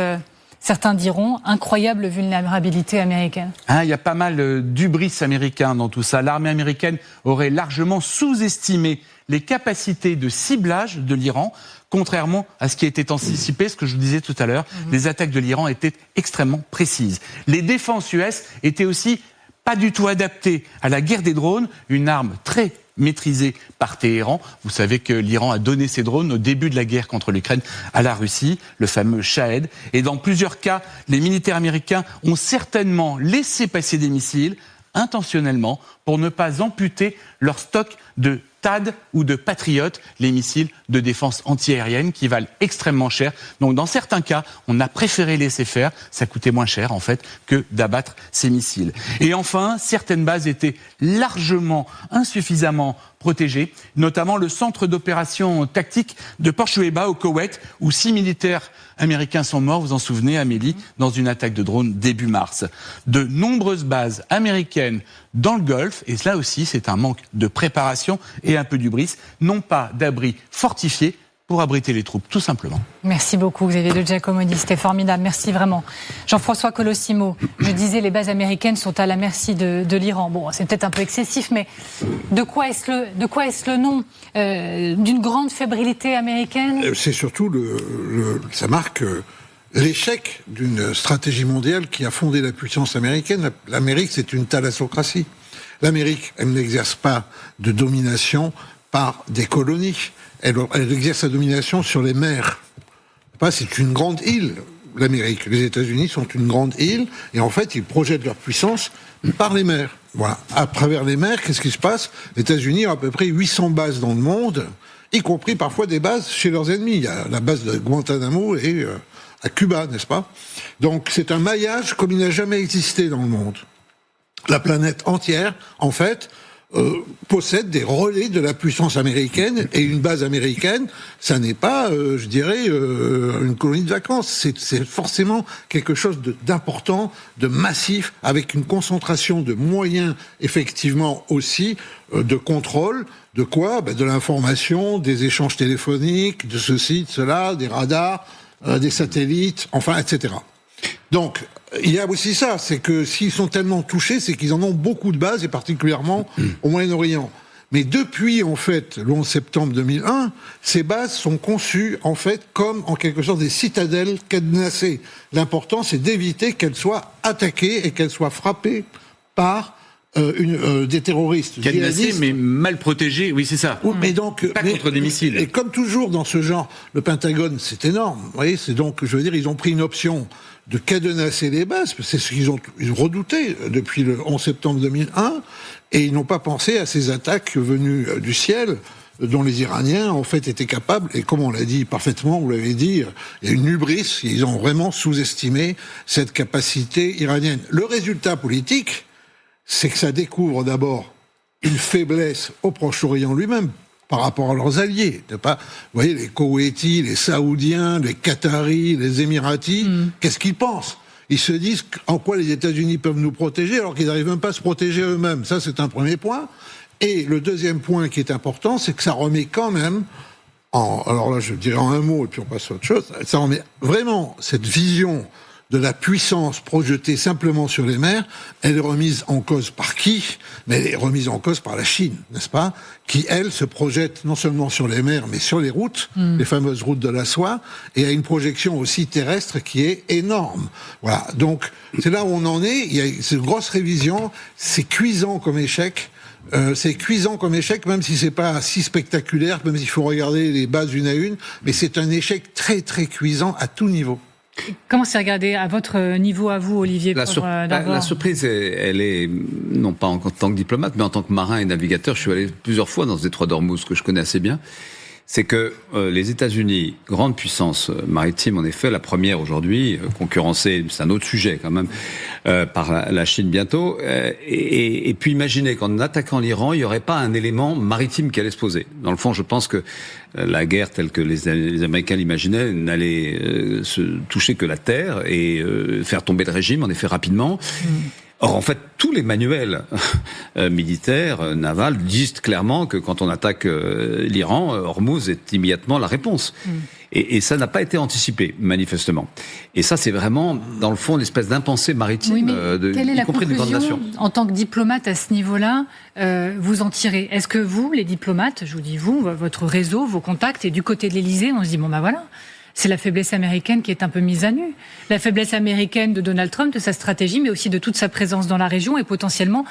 certains diront, incroyable vulnérabilité américaine ? Il y a pas mal d'hubris américain dans tout ça. L'armée américaine aurait largement sous-estimé les capacités de ciblage de l'Iran, contrairement à ce qui était anticipé, ce que je vous disais tout à l'heure. Les attaques de l'Iran étaient extrêmement précises. Les défenses US étaient aussi pas du tout adaptées à la guerre des drones, une arme très maîtrisée par Téhéran. Vous savez que l'Iran a donné ses drones au début de la guerre contre l'Ukraine à la Russie, le fameux Shahed. Et dans plusieurs cas, les militaires américains ont certainement laissé passer des missiles, intentionnellement, pour ne pas amputer leur stock de THAAD ou de Patriot, les missiles de défense antiaérienne qui valent extrêmement cher. Donc dans certains cas, on a préféré laisser faire, ça coûtait moins cher en fait que d'abattre ces missiles. Et enfin, certaines bases étaient largement insuffisamment protégées, notamment le centre d'opération tactique de Port Shuaibah au Koweït, où 6 militaires américains sont morts, vous en souvenez Amélie, dans une attaque de drone début mars. De nombreuses bases américaines dans le Golfe, et là aussi c'est un manque de préparation et un peu d'hubris, n'ont pas d'abri fortifié pour abriter les troupes, tout simplement. Merci beaucoup Xavier de Giacomodi, c'était formidable, merci vraiment. Jean-François Colosimo, je disais les bases américaines sont à la merci de l'Iran. Bon, c'est peut-être un peu excessif, mais de quoi est-ce le nom d'une grande fébrilité américaine ? C'est surtout ça marque l'échec d'une stratégie mondiale qui a fondé la puissance américaine. L'Amérique, c'est une thalassocratie. L'Amérique, elle n'exerce pas de domination par des colonies. Elle exerce sa domination sur les mers. C'est une grande île, l'Amérique. Les États-Unis sont une grande île, et en fait, ils projettent leur puissance par les mers. Voilà. À travers les mers, qu'est-ce qui se passe ? Les États-Unis ont à peu près 800 bases dans le monde, y compris parfois des bases chez leurs ennemis. Il y a la base de Guantanamo et à Cuba, n'est-ce pas ? Donc, c'est un maillage comme il n'a jamais existé dans le monde. La planète entière, en fait, possède des relais de la puissance américaine, et une base américaine, ça n'est pas, une colonie de vacances. C'est forcément quelque chose d'important, de massif, avec une concentration de moyens, effectivement aussi, de contrôle. De quoi ? De l'information, des échanges téléphoniques, de ceci, de cela, des radars, des satellites, enfin, etc. Donc, il y a aussi ça, c'est que s'ils sont tellement touchés, c'est qu'ils en ont beaucoup de bases, et particulièrement au Moyen-Orient. Mais depuis, en fait, le 11 septembre 2001, ces bases sont conçues, en fait, comme, en quelque sorte, des citadelles cadenassées. L'important, c'est d'éviter qu'elles soient attaquées et qu'elles soient frappées par des terroristes. Cadenassés, mais mal protégés, oui, c'est ça. Mais donc, pas contre des missiles. Et comme toujours dans ce genre, le Pentagone, c'est énorme. Vous voyez, c'est donc, je veux dire, ils ont pris une option de cadenasser les bases, c'est ce qu'ils ont redouté depuis le 11 septembre 2001, et ils n'ont pas pensé à ces attaques venues du ciel, dont les Iraniens, en fait, étaient capables, et comme on l'a dit parfaitement, vous l'avez dit, il y a une hubris, ils ont vraiment sous-estimé cette capacité iranienne. Le résultat politique, c'est que ça découvre d'abord une faiblesse au Proche-Orient lui-même. par rapport à leurs alliés. Vous voyez, les Koweïtis, les Saoudiens, les Qataris, les Émiratis, qu'est-ce qu'ils pensent ? Ils se disent en quoi les États-Unis peuvent nous protéger alors qu'ils n'arrivent même pas à se protéger eux-mêmes. Ça, c'est un premier point. Et le deuxième point qui est important, c'est que ça remet quand même, alors là, je dirais en un mot, et puis on passe à autre chose, ça remet vraiment cette vision de la puissance projetée simplement sur les mers, elle est remise en cause par qui ? Mais elle est remise en cause par la Chine, n'est-ce pas ? Qui, elle, se projette non seulement sur les mers, mais sur les routes, les fameuses routes de la soie, et a une projection aussi terrestre qui est énorme. Voilà. Donc, c'est là où on en est. Il y a cette grosse révision. C'est cuisant comme échec. Même si c'est pas si spectaculaire, même s'il faut regarder les bases une à une, mais c'est un échec très, très cuisant à tout niveau. Comment c'est regardé à votre niveau, à vous, Olivier? La surprise, elle est, non pas en tant que diplomate, mais en tant que marin et navigateur. Je suis allé plusieurs fois dans ce détroit d'Ormuz, que je connais assez bien. C'est que les États-Unis, grande puissance maritime, en effet, la première aujourd'hui, concurrencée, c'est un autre sujet quand même, par la Chine bientôt. Et puis imaginez qu'en attaquant l'Iran, il n'y aurait pas un élément maritime qui allait se poser. Dans le fond, je pense que la guerre telle que les Américains l'imaginaient n'allait se toucher que la terre et faire tomber le régime, en effet, rapidement. Or, en fait, tous les manuels militaires, navals, disent clairement que quand on attaque l'Iran, Hormuz est immédiatement la réponse. Et ça n'a pas été anticipé, manifestement. Et ça, c'est vraiment, dans le fond, une espèce d'impensé maritime, y compris des grandes nations. En tant que diplomate à ce niveau-là, vous en tirez? Est-ce que vous, les diplomates, je vous dis vous, votre réseau, vos contacts, et du côté de l'Élysée, on se dit, bon ben voilà, c'est la faiblesse américaine qui est un peu mise à nu. La faiblesse américaine de Donald Trump, de sa stratégie, mais aussi de toute sa présence dans la région et potentiellement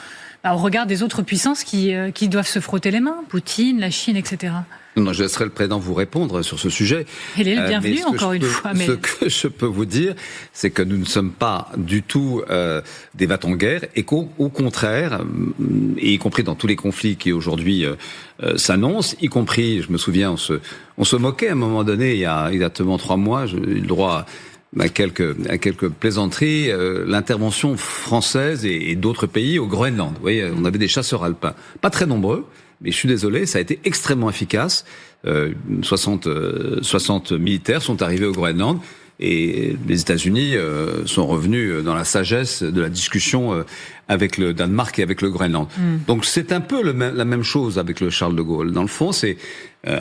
au regard des autres puissances qui doivent se frotter les mains, Poutine, la Chine, etc. Non, je laisserai le président vous répondre sur ce sujet. Il est le bienvenu, encore une fois. Ce que je peux vous dire, c'est que nous ne sommes pas du tout des va-t-en-guerre et qu'au contraire, et y compris dans tous les conflits qui aujourd'hui s'annoncent, y compris, je me souviens, on se moquait à un moment donné, il y a exactement 3 mois, j'ai eu le droit à quelques plaisanteries, l'intervention française et d'autres pays au Groenland. Vous voyez, on avait des chasseurs alpins, pas très nombreux, mais je suis désolé, ça a été extrêmement efficace. 60 militaires sont arrivés au Groenland et les États-Unis sont revenus dans la sagesse de la discussion avec le Danemark et avec le Groenland. Donc c'est un peu la même chose avec le Charles de Gaulle. Dans le fond, c'est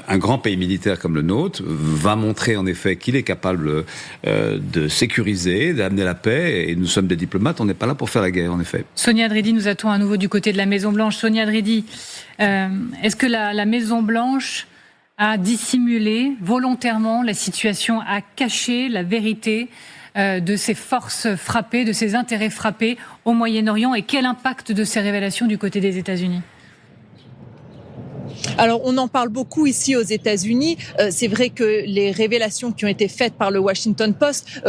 un grand pays militaire comme le nôtre va montrer en effet qu'il est capable de sécuriser, d'amener la paix, et nous sommes des diplomates, on n'est pas là pour faire la guerre en effet. Sonia Dridi, nous attend à nouveau du côté de la Maison-Blanche. Sonia Dridi, est-ce que la Maison-Blanche a dissimulé volontairement la situation, a caché la vérité de ces forces frappées, de ces intérêts frappés au Moyen-Orient, et quel impact de ces révélations du côté des États-Unis ? Alors, on en parle beaucoup ici aux États-Unis. C'est vrai que les révélations qui ont été faites par le Washington Post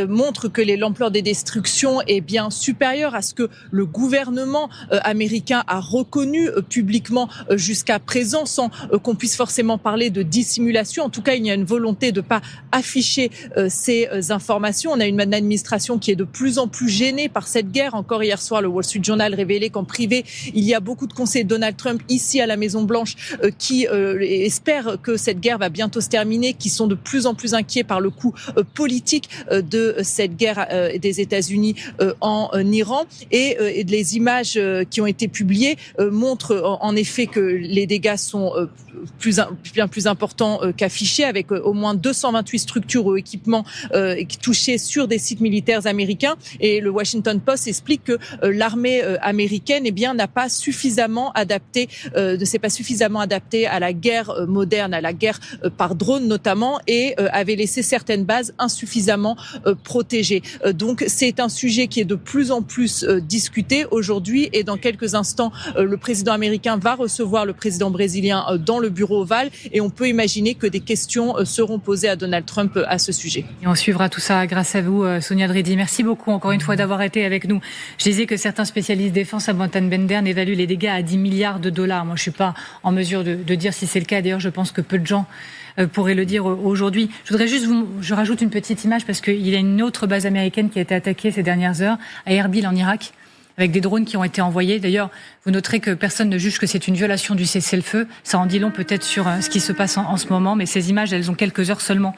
montrent que l'ampleur des destructions est bien supérieure à ce que le gouvernement américain a reconnu publiquement jusqu'à présent, sans qu'on puisse forcément parler de dissimulation. En tout cas, il y a une volonté de pas afficher ces informations. On a une administration qui est de plus en plus gênée par cette guerre. Encore hier soir, le Wall Street Journal révélait qu'en privé, il y a beaucoup de conseillers de Donald Trump ici à la Maison-Blanche qui espèrent que cette guerre va bientôt se terminer, qui sont de plus en plus inquiets par le coût politique de cette guerre des États-Unis en Iran. Et les images qui ont été publiées montrent en effet que les dégâts sont bien plus importants qu'affichés, avec au moins 228 structures ou équipements touchés sur des sites militaires américains. Et le Washington Post explique que l'armée américaine n'a pas suffisamment adapté, ne s'est pas suffisamment adapté à la guerre moderne, à la guerre par drone notamment, et avait laissé certaines bases insuffisamment protégées. Donc c'est un sujet qui est de plus en plus discuté aujourd'hui, et dans quelques instants, le président américain va recevoir le président brésilien dans le bureau ovale, et on peut imaginer que des questions seront posées à Donald Trump à ce sujet. Et on suivra tout ça grâce à vous, Sonia Dridi. Merci beaucoup encore une fois d'avoir été avec nous. Je disais que certains spécialistes défense à Bantan-Bender évaluent les dégâts à $10 milliards. Moi, je suis pas en mesure de dire si c'est le cas. D'ailleurs, je pense que peu de gens pourraient le dire aujourd'hui. Je voudrais juste je rajoute une petite image, parce qu'il y a une autre base américaine qui a été attaquée ces dernières heures, à Erbil en Irak. avec des drones qui ont été envoyés. D'ailleurs, vous noterez que personne ne juge que c'est une violation du cessez-le-feu. Ça en dit long peut-être sur ce qui se passe en ce moment, mais ces images, elles ont quelques heures seulement.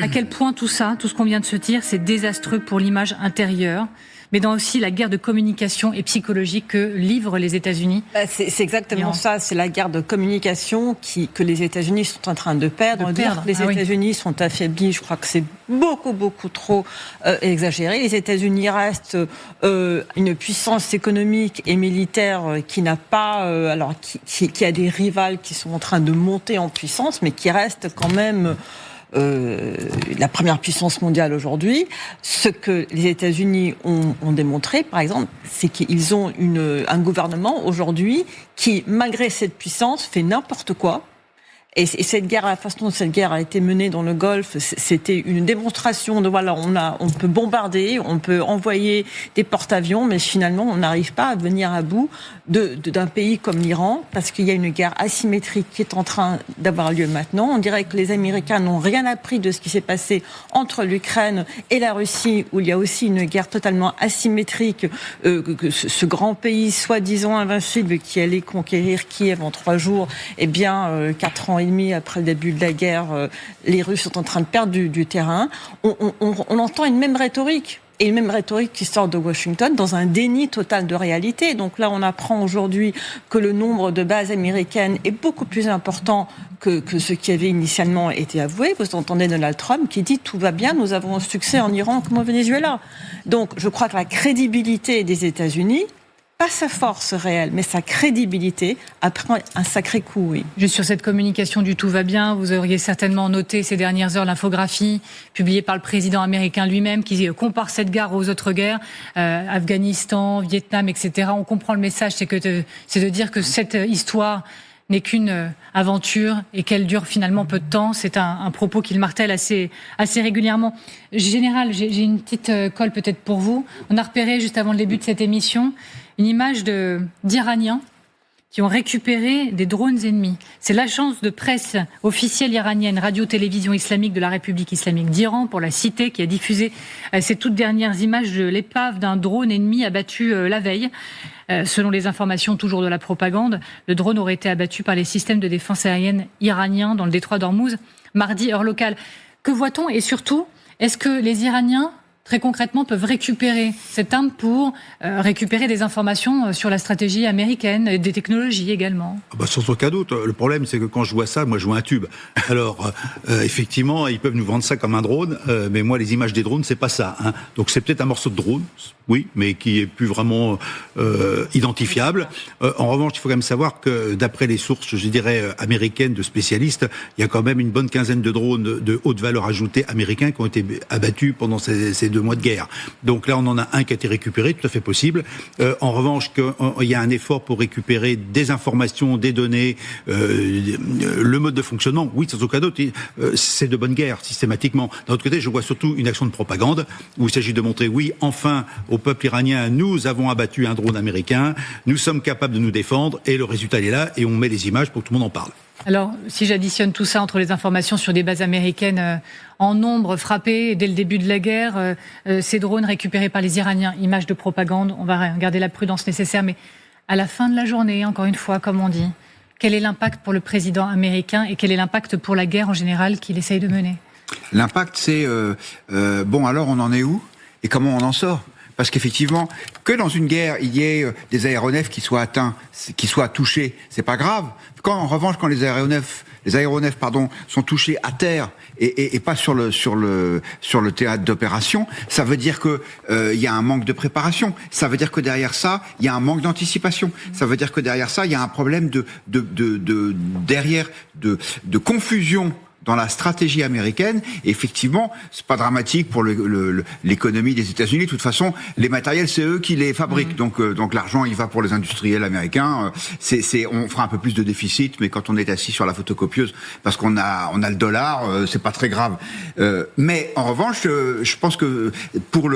À quel point tout ça, tout ce qu'on vient de se dire, c'est désastreux pour l'image intérieure, mais dans aussi la guerre de communication et psychologique que livrent les États-Unis. C'est exactement ça, c'est la guerre de communication que les États-Unis sont en train de perdre. Les États-Unis sont affaiblis, je crois que c'est beaucoup trop exagéré. Les États-Unis restent une puissance économique et militaire qui n'a pas, qui a des rivales qui sont en train de monter en puissance, mais qui reste quand même la première puissance mondiale aujourd'hui. Ce que les États-Unis ont démontré, par exemple, c'est qu'ils ont un gouvernement aujourd'hui qui, malgré cette puissance, fait n'importe quoi. Et cette guerre, la façon dont cette guerre a été menée dans le Golfe, c'était une démonstration de voilà, on peut bombarder, on peut envoyer des porte-avions, mais finalement, on n'arrive pas à venir à bout d'un pays comme l'Iran, parce qu'il y a une guerre asymétrique qui est en train d'avoir lieu maintenant. On dirait que les Américains n'ont rien appris de ce qui s'est passé entre l'Ukraine et la Russie, où il y a aussi une guerre totalement asymétrique, que ce grand pays soi-disant invincible qui allait conquérir Kiev en 3 jours, eh bien, 4 ans et demi après le début de la guerre, les Russes sont en train de perdre du terrain. On entend une même rhétorique. Et une même rhétorique qui sort de Washington dans un déni total de réalité. Donc là, on apprend aujourd'hui que le nombre de bases américaines est beaucoup plus important que ce qui avait initialement été avoué. Vous entendez Donald Trump qui dit « tout va bien, nous avons un succès en Iran comme au Venezuela ». Donc je crois que la crédibilité des États-Unis, pas sa force réelle, mais sa crédibilité, apprend un sacré coup, oui. Juste sur cette communication du tout va bien, vous auriez certainement noté ces dernières heures l'infographie publiée par le président américain lui-même qui compare cette guerre aux autres guerres, Afghanistan, Vietnam, etc. On comprend le message, c'est de dire que cette histoire n'est qu'une aventure et qu'elle dure finalement peu de temps. C'est un propos qu'il martèle assez régulièrement. Général, j'ai une petite colle peut-être pour vous. On a repéré juste avant le début de cette émission une image d'Iraniens qui ont récupéré des drones ennemis. C'est l'agence de presse officielle iranienne, Radio-Télévision Islamique de la République Islamique d'Iran, pour la citer, qui a diffusé ces toutes dernières images de l'épave d'un drone ennemi abattu la veille. Selon les informations toujours de la propagande, le drone aurait été abattu par les systèmes de défense aérienne iraniens dans le détroit d'Ormuz, mardi, heure locale. Que voit-on? Et surtout, est-ce que les Iraniens, très concrètement, peuvent récupérer cette arme pour récupérer des informations sur la stratégie américaine et des technologies également? Sans aucun doute. Le problème, c'est que quand je vois ça, moi, je vois un tube. Alors, effectivement, ils peuvent nous vendre ça comme un drone, mais moi, les images des drones, c'est pas ça. Hein. Donc, c'est peut-être un morceau de drone, oui, mais qui est plus vraiment identifiable. En revanche, il faut quand même savoir que, d'après les sources, je dirais, américaines de spécialistes, il y a quand même une bonne quinzaine de drones de haute valeur ajoutée américains qui ont été abattus pendant ces 2 mois de guerre. Donc là, on en a un qui a été récupéré, tout à fait possible. En revanche, il y a un effort pour récupérer des informations, des données, le mode de fonctionnement. Oui, sans aucun doute, c'est de bonne guerre, systématiquement. D'un autre côté, je vois surtout une action de propagande où il s'agit de montrer, oui, enfin, au peuple iranien, nous avons abattu un drone américain, nous sommes capables de nous défendre, et le résultat, il est là, et on met les images pour que tout le monde en parle. Alors, si j'additionne tout ça entre les informations sur des bases américaines en nombre frappées dès le début de la guerre, ces drones récupérés par les Iraniens, images de propagande, on va garder la prudence nécessaire, mais à la fin de la journée, encore une fois, comme on dit, quel est l'impact pour le président américain et quel est l'impact pour la guerre en général qu'il essaye de mener? L'impact, c'est bon, alors on en est où et comment on en sort? Parce qu'effectivement, que dans une guerre, il y ait des aéronefs qui soient atteints, qui soient touchés, c'est pas grave. En revanche, quand les aéronefs sont touchés à terre et pas sur le théâtre d'opération, ça veut dire que il y a un manque de préparation. Ça veut dire que derrière ça, il y a un manque d'anticipation. Ça veut dire que derrière ça, il y a un problème de confusion dans la stratégie américaine. Et effectivement, c'est pas dramatique pour l'économie des États-Unis. De toute façon, les matériels, c'est eux qui les fabriquent. Donc l'argent, il va pour les industriels américains. On fera un peu plus de déficit, mais quand on est assis sur la photocopieuse, parce qu'on a le dollar, c'est pas très grave. Mais en revanche, je pense que pour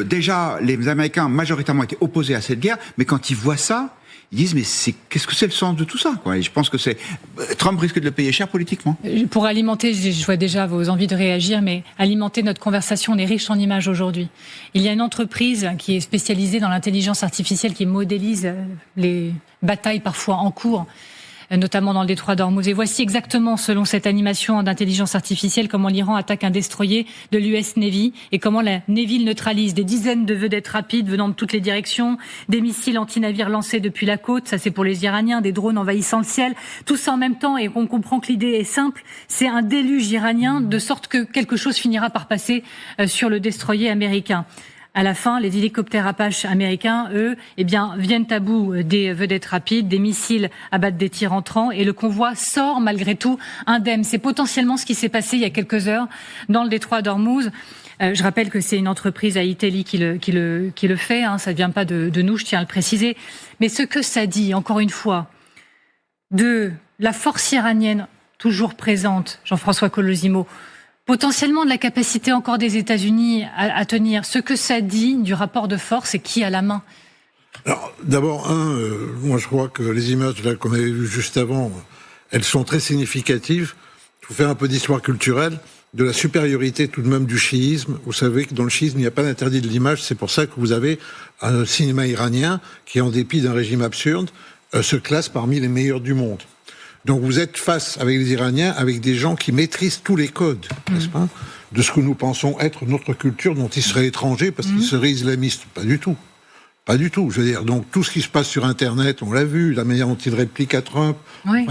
déjà, les Américains majoritairement étaient opposés à cette guerre, mais quand ils voient ça, ils disent mais qu'est-ce que c'est le sens de tout ça, quoi. Et je pense que Trump risque de le payer cher politiquement. Pour alimenter, je vois déjà vos envies de réagir, mais alimenter notre conversation, on est riche en images aujourd'hui. Il y a une entreprise qui est spécialisée dans l'intelligence artificielle qui modélise les batailles parfois en cours, notamment dans le détroit d'Ormuz. Et voici exactement, selon cette animation d'intelligence artificielle, comment l'Iran attaque un destroyer de l'US Navy et comment la Navy le neutralise. Des dizaines de vedettes rapides venant de toutes les directions, des missiles anti-navires lancés depuis la côte, ça c'est pour les Iraniens, des drones envahissant le ciel, tout ça en même temps, et on comprend que l'idée est simple, c'est un déluge iranien, de sorte que quelque chose finira par passer sur le destroyer américain. À la fin, les hélicoptères Apache américains, eux, viennent à bout des vedettes rapides, des missiles abattent des tirs entrants et le convoi sort malgré tout indemne. C'est potentiellement ce qui s'est passé il y a quelques heures dans le détroit d'Ormuz. Je rappelle que c'est une entreprise à Italie qui le fait, hein, ça ne vient pas de nous, je tiens à le préciser. Mais ce que ça dit, encore une fois, de la force iranienne toujours présente, Jean-François Colosimo, potentiellement de la capacité encore des États-Unis à tenir. Ce que ça dit du rapport de force et qui a la main? Alors, d'abord, moi je crois que les images là qu'on avait vues juste avant, elles sont très significatives. Il faut faire un peu d'histoire culturelle, de la supériorité tout de même du chiisme. Vous savez que dans le chiisme, il n'y a pas d'interdit de l'image. C'est pour ça que vous avez un cinéma iranien qui, en dépit d'un régime absurde, se classe parmi les meilleurs du monde. Donc vous êtes face avec les Iraniens, avec des gens qui maîtrisent tous les codes, n'est-ce pas, de ce que nous pensons être notre culture, dont ils seraient étrangers parce qu'ils seraient islamistes. Pas du tout. Pas du tout. Je veux dire, donc tout ce qui se passe sur Internet, on l'a vu, la manière dont ils répliquent à Trump,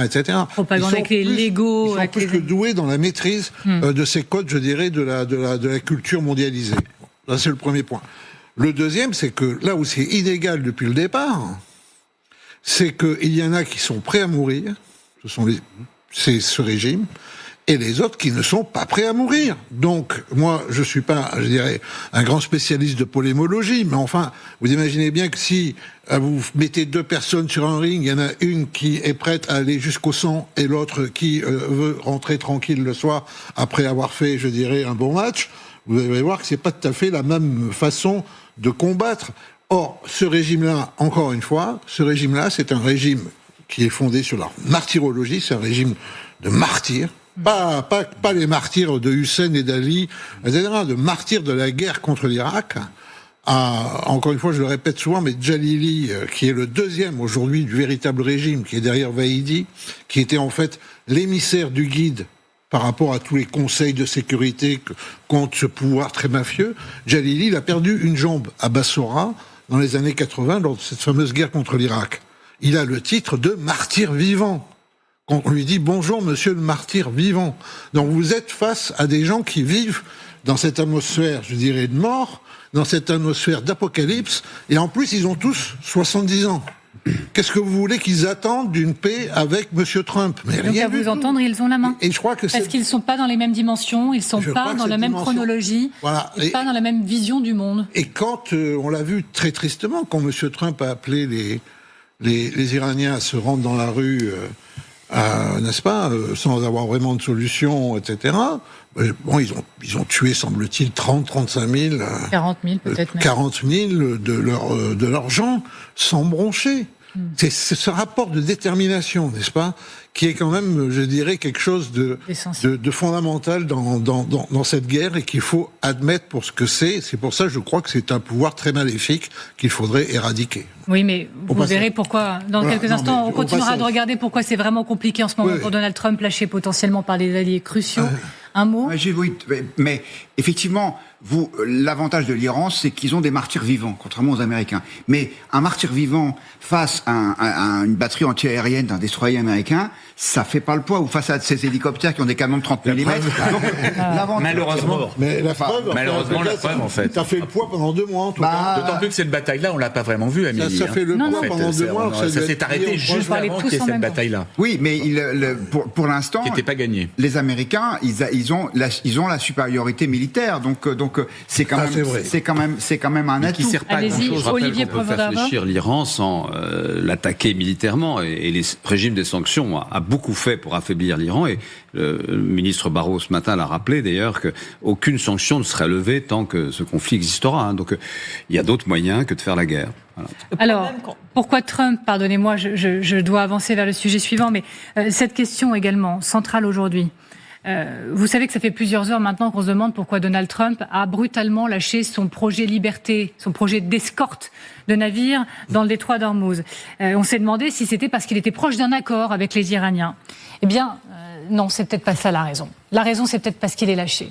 etc. Propagande avec les Lego. Ils sont plus que doués dans la maîtrise de ces codes, je dirais, de la culture mondialisée. Là, c'est le premier point. Le deuxième, c'est que là où c'est inégal depuis le départ, c'est qu'il y en a qui sont prêts à mourir. C'est ce régime, et les autres qui ne sont pas prêts à mourir. Donc, moi, je suis pas, je dirais, un grand spécialiste de polémologie, mais enfin, vous imaginez bien que si vous mettez deux personnes sur un ring, il y en a une qui est prête à aller jusqu'au sang, et l'autre qui veut rentrer tranquille le soir, après avoir fait, je dirais, un bon match, vous allez voir que c'est pas tout à fait la même façon de combattre. Or, ce régime-là, encore une fois, c'est un régime qui est fondé sur la martyrologie, c'est un régime de martyrs, pas les martyrs de Hussein et d'Ali, etc., de martyrs de la guerre contre l'Irak. Encore une fois, je le répète souvent, mais Jalili, qui est le deuxième aujourd'hui du véritable régime, qui est derrière Vahidi, qui était en fait l'émissaire du guide par rapport à tous les conseils de sécurité contre ce pouvoir très mafieux, Jalili, il a perdu une jambe à Bassora dans les années 80 lors de cette fameuse guerre contre l'Irak. Il a le titre de martyr vivant. Quand on lui dit « Bonjour, monsieur le martyr vivant ». Donc vous êtes face à des gens qui vivent dans cette atmosphère, je dirais, de mort, dans cette atmosphère d'apocalypse, et en plus, ils ont tous 70 ans. Qu'est-ce que vous voulez qu'ils attendent d'une paix avec monsieur Trump? Mais donc rien à vous entendre, ils ont la main. Et je crois que parce qu'ils ne sont pas dans les mêmes dimensions, ils ne sont pas dans la même chronologie, voilà. et pas dans la même vision du monde. Et quand, on l'a vu très tristement, quand monsieur Trump a appelé les Iraniens à se rendre dans la rue, n'est-ce pas, sans avoir vraiment de solution, etc. Bon, ils ont tué, semble-t-il, 35 000... 40 000 peut-être même. 40 000 de leurs gens, sans broncher. C'est ce rapport de détermination, n'est-ce pas, qui est quand même, je dirais, quelque chose de fondamental dans cette guerre et qu'il faut admettre pour ce que c'est. C'est pour ça, je crois que c'est un pouvoir très maléfique qu'il faudrait éradiquer. Oui, mais vous verrez pourquoi, dans quelques instants, on continuera de regarder pourquoi c'est vraiment compliqué en ce moment pour Donald Trump, lâché potentiellement par des alliés cruciaux. Un mot? Oui, mais effectivement, l'avantage de l'Iran, c'est qu'ils ont des martyrs vivants, contrairement aux Américains. Mais un martyr vivant face à une batterie anti-aérienne d'un destroyer américain, ça fait pas le poids. Ou face à ces hélicoptères qui ont des canons de 30 mm. Malheureusement. Mais la preuve, en fait. Ça fait le poids pendant 2 mois, en tout cas. D'autant plus que cette bataille-là, on l'a pas vraiment vue, Amélie. Ça fait le poids pendant 2 mois. Ça s'est arrêté juste avant qu'il y ait cette bataille-là. Oui, mais pour l'instant, qui n'était pas gagné. Les Américains, ils ont la supériorité militaire. Donc c'est quand même un atout. Qui sert pas à grand-chose. Je rappelle qu'on peut faire fléchir l'Iran sans l'attaquer militairement. Et les régimes des sanctions a beaucoup fait pour affaiblir l'Iran, et le ministre Barrot ce matin l'a rappelé d'ailleurs qu'aucune sanction ne serait levée tant que ce conflit existera. Donc il y a d'autres moyens que de faire la guerre. Voilà. Alors, pourquoi Trump, pardonnez-moi, je dois avancer vers le sujet suivant, mais cette question également centrale aujourd'hui. Vous savez que ça fait plusieurs heures maintenant qu'on se demande pourquoi Donald Trump a brutalement lâché son projet liberté, son projet d'escorte de navires dans le détroit d'Ormuz. On s'est demandé si c'était parce qu'il était proche d'un accord avec les Iraniens. Eh bien, non, c'est peut-être pas ça la raison. La raison, c'est peut-être parce qu'il est lâché.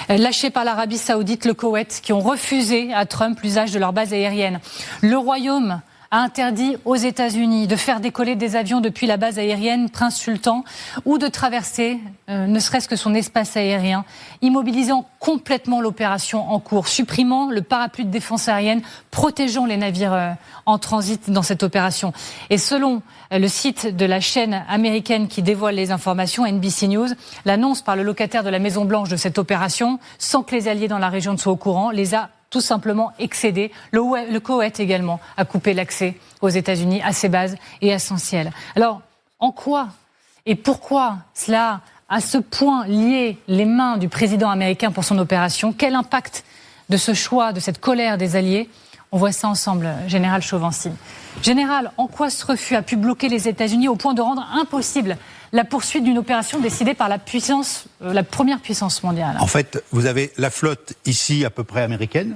Lâché par l'Arabie Saoudite, le Koweït, qui ont refusé à Trump l'usage de leur base aérienne. Le Royaume a interdit aux États-Unis de faire décoller des avions depuis la base aérienne Prince Sultan ou de traverser ne serait-ce que son espace aérien, immobilisant complètement l'opération en cours, supprimant le parapluie de défense aérienne, protégeant les navires en transit dans cette opération. Et selon le site de la chaîne américaine qui dévoile les informations, NBC News, l'annonce par le locataire de la Maison-Blanche de cette opération, sans que les alliés dans la région ne soient au courant, les a tout simplement excédé. Le Koweït également a coupé l'accès aux États-Unis à ses bases et à son ciel. Alors, en quoi et pourquoi cela a à ce point lié les mains du président américain pour son opération? Quel impact de ce choix, de cette colère des alliés? On voit ça ensemble, Général Chauvency. Général, en quoi ce refus a pu bloquer les États-Unis au point de rendre impossible la poursuite d'une opération décidée par la première puissance mondiale? En fait, vous avez la flotte ici à peu près américaine.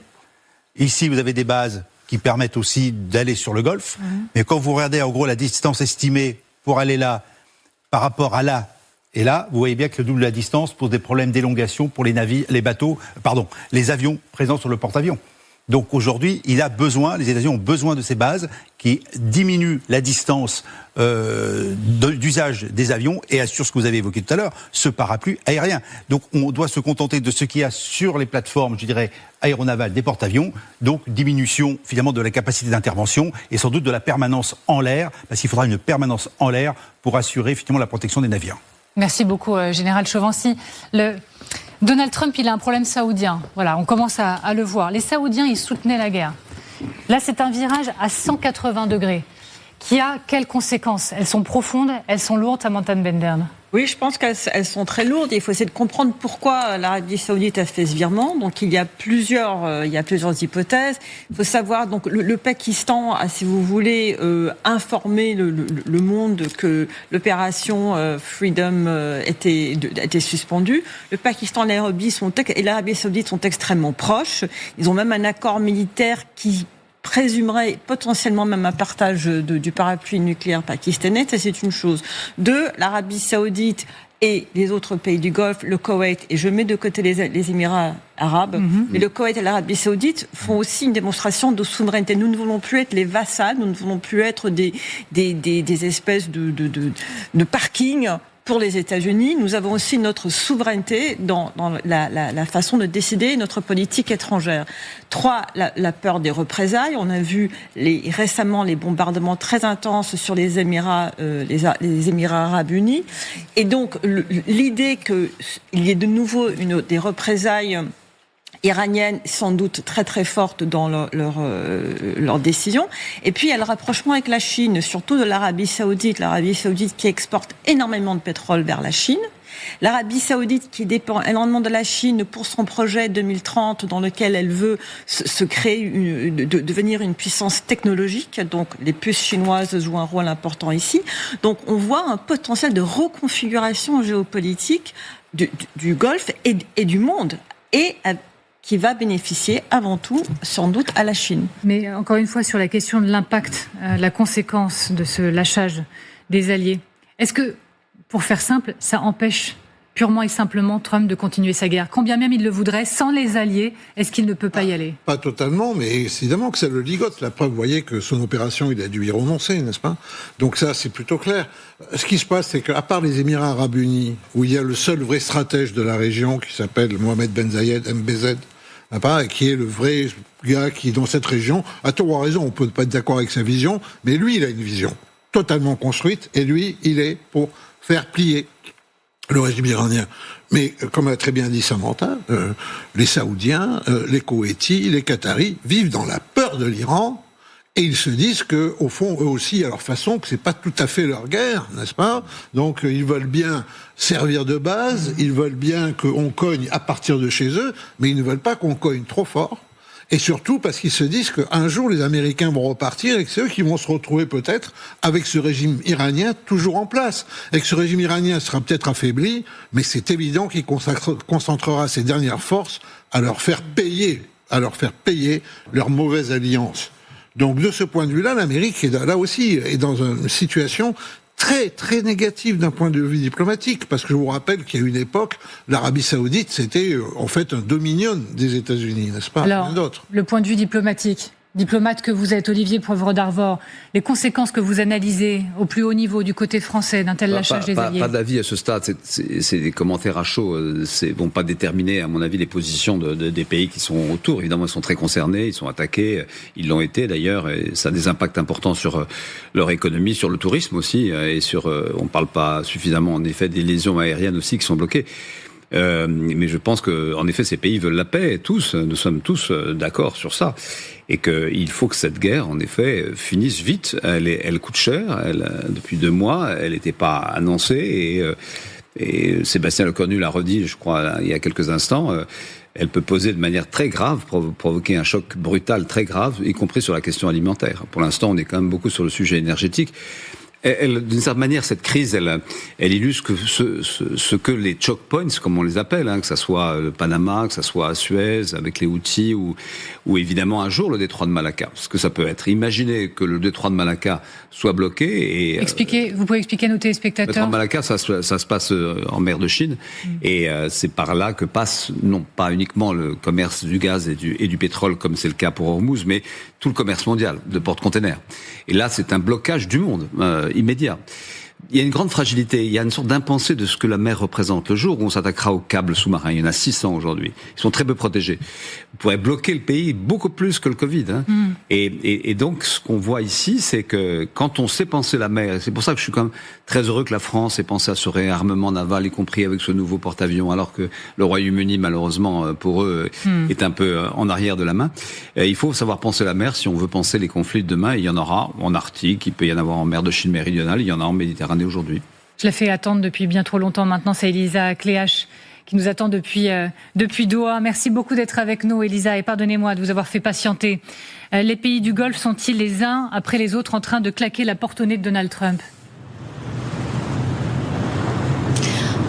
Ici, vous avez des bases qui permettent aussi d'aller sur le Golfe. Mais quand vous regardez en gros la distance estimée pour aller là par rapport à là et là, vous voyez bien que le double de la distance pose des problèmes d'élongation pour les les avions présents sur le porte-avions. Donc aujourd'hui, les États-Unis ont besoin de ces bases qui diminuent la distance d'usage des avions et assurent ce que vous avez évoqué tout à l'heure, ce parapluie aérien. Donc on doit se contenter de ce qu'il y a sur les plateformes, je dirais, aéronavales des porte-avions, donc diminution finalement de la capacité d'intervention et sans doute de la permanence en l'air, parce qu'il faudra une permanence en l'air pour assurer finalement la protection des navires. Merci beaucoup, Général Chauvency. Donald Trump, il a un problème saoudien. Voilà, on commence à le voir. Les Saoudiens, ils soutenaient la guerre. Là, c'est un virage à 180 degrés. Qui a quelles conséquences? Elles sont profondes, elles sont lourdes, Samantha Bendern. Oui, je pense qu'elles sont très lourdes. Il faut essayer de comprendre pourquoi l'Arabie Saoudite a fait ce virement. Donc, il y a plusieurs hypothèses. Il faut savoir, donc, le Pakistan a, si vous voulez, informé le monde que l'opération Freedom était suspendue. Le Pakistan et l'Arabie Saoudite sont extrêmement proches. Ils ont même un accord militaire qui présumerait potentiellement même un partage du parapluie nucléaire pakistanais, ça c'est une chose. Deux, l'Arabie Saoudite et les autres pays du Golfe, le Koweït, et je mets de côté les Émirats arabes, mais le Koweït et l'Arabie Saoudite font aussi une démonstration de souveraineté. Nous ne voulons plus être les vassals, nous ne voulons plus être des espèces de parking pour les États-Unis. Nous avons aussi notre souveraineté dans la façon de décider notre politique étrangère. 3, la peur des représailles. On a vu récemment les bombardements très intenses sur les Émirats arabes unis. Et donc, l'idée qu'il y ait de nouveau des représailles iranienne, sans doute très très forte dans leur décision. Et puis il y a le rapprochement avec la Chine, surtout de l'Arabie Saoudite. L'Arabie Saoudite qui exporte énormément de pétrole vers la Chine. L'Arabie Saoudite qui dépend énormément de la Chine pour son projet 2030 dans lequel elle veut se créer, devenir une puissance technologique. Donc les puces chinoises jouent un rôle important ici. Donc on voit un potentiel de reconfiguration géopolitique du Golfe et du monde. Et qui va bénéficier avant tout, sans doute, à la Chine. Mais encore une fois, sur la question de l'impact, la conséquence de ce lâchage des alliés, est-ce que, pour faire simple, ça empêche purement et simplement Trump de continuer sa guerre? Quand bien même il le voudrait, sans les alliés, est-ce qu'il ne peut pas y aller? Pas totalement, mais évidemment que ça le ligote. La preuve, vous voyez que son opération, il a dû y renoncer, n'est-ce pas? Donc ça, c'est plutôt clair. Ce qui se passe, c'est qu'à part les Émirats arabes unis, où il y a le seul vrai stratège de la région, qui s'appelle Mohamed Ben Zayed, MBZ, qui est le vrai gars qui, dans cette région, a tort ou a raison, on peut pas être d'accord avec sa vision, mais lui, il a une vision totalement construite, et lui, il est pour faire plier le régime iranien. Mais, comme a très bien dit Samantha, les Saoudiens, les Koweïtis, les Qataris vivent dans la peur de l'Iran, Et ils se disent que, au fond, eux aussi, à leur façon, que c'est pas tout à fait leur guerre, n'est-ce pas? Donc, ils veulent bien servir de base, ils veulent bien qu'on cogne à partir de chez eux, mais ils ne veulent pas qu'on cogne trop fort. Et surtout parce qu'ils se disent qu'un jour, les Américains vont repartir et que c'est eux qui vont se retrouver peut-être avec ce régime iranien toujours en place. Et que ce régime iranien sera peut-être affaibli, mais c'est évident qu'il concentrera ses dernières forces à leur faire payer leur mauvaise alliance. Donc, de ce point de vue-là, l'Amérique là aussi est dans une situation très, très négative d'un point de vue diplomatique. Parce que je vous rappelle qu'il y a une époque, l'Arabie Saoudite, c'était en fait un dominion des États-Unis, n'est-ce pas? Alors, le point de vue diplomatique. Diplomate que vous êtes, Olivier Poivre d'Arvor, les conséquences que vous analysez au plus haut niveau du côté français d'un tel lâchage des alliés? Pas d'avis à ce stade, c'est des commentaires à chaud, vont pas déterminer à mon avis les positions des pays qui sont autour. Évidemment, ils sont très concernés, ils sont attaqués, ils l'ont été d'ailleurs, et ça a des impacts importants sur leur économie, sur le tourisme aussi, et on parle pas suffisamment en effet des liaisons aériennes aussi qui sont bloquées. Mais je pense que, en effet, ces pays veulent la paix, tous. Nous sommes tous d'accord sur ça, et qu'il faut que cette guerre, en effet, finisse vite. Elle coûte cher. Depuis 2 mois, elle n'était pas annoncée, et Sébastien Lecornu l'a redit, je crois, il y a quelques instants. Elle peut poser de manière très grave, provoquer un choc brutal très grave, y compris sur la question alimentaire. Pour l'instant, on est quand même beaucoup sur le sujet énergétique. D'une certaine manière, cette crise, elle illustre ce que les choke points, comme on les appelle, que ça soit le Panama, que ça soit Suez, avec les Houthis, ou évidemment un jour le détroit de Malacca. Ce que ça peut être. Imaginez que le détroit de Malacca soit bloqué et... Vous pouvez expliquer à nos téléspectateurs? Le détroit de Malacca, ça se passe en mer de Chine, et c'est par là que passe, non pas uniquement le commerce du gaz et du pétrole, comme c'est le cas pour Hormuz, mais tout le commerce mondial de porte-containers. Et là, c'est un blocage du monde immédiat. Il y a une grande fragilité, il y a une sorte d'impensé de ce que la mer représente. Le jour où on s'attaquera aux câbles sous-marins, il y en a 600 aujourd'hui, ils sont très peu protégés. Vous pourrez bloquer le pays beaucoup plus que le Covid. Et donc, ce qu'on voit ici, c'est que quand on sait penser la mer, et c'est pour ça que je suis quand même très heureux que la France ait pensé à ce réarmement naval, y compris avec ce nouveau porte-avions, alors que le Royaume-Uni, malheureusement, pour eux, est un peu en arrière de la main. Il faut savoir penser la mer si on veut penser les conflits de demain. Il y en aura en Arctique, il peut y en avoir en mer de Chine méridionale, il y en a en Méditerranée aujourd'hui. Je la fais attendre depuis bien trop longtemps maintenant. C'est Elisa Cléache qui nous attend depuis Doha. Merci beaucoup d'être avec nous, Elisa, et pardonnez-moi de vous avoir fait patienter. Les pays du Golfe sont-ils les uns après les autres en train de claquer la porte au nez de Donald Trump ?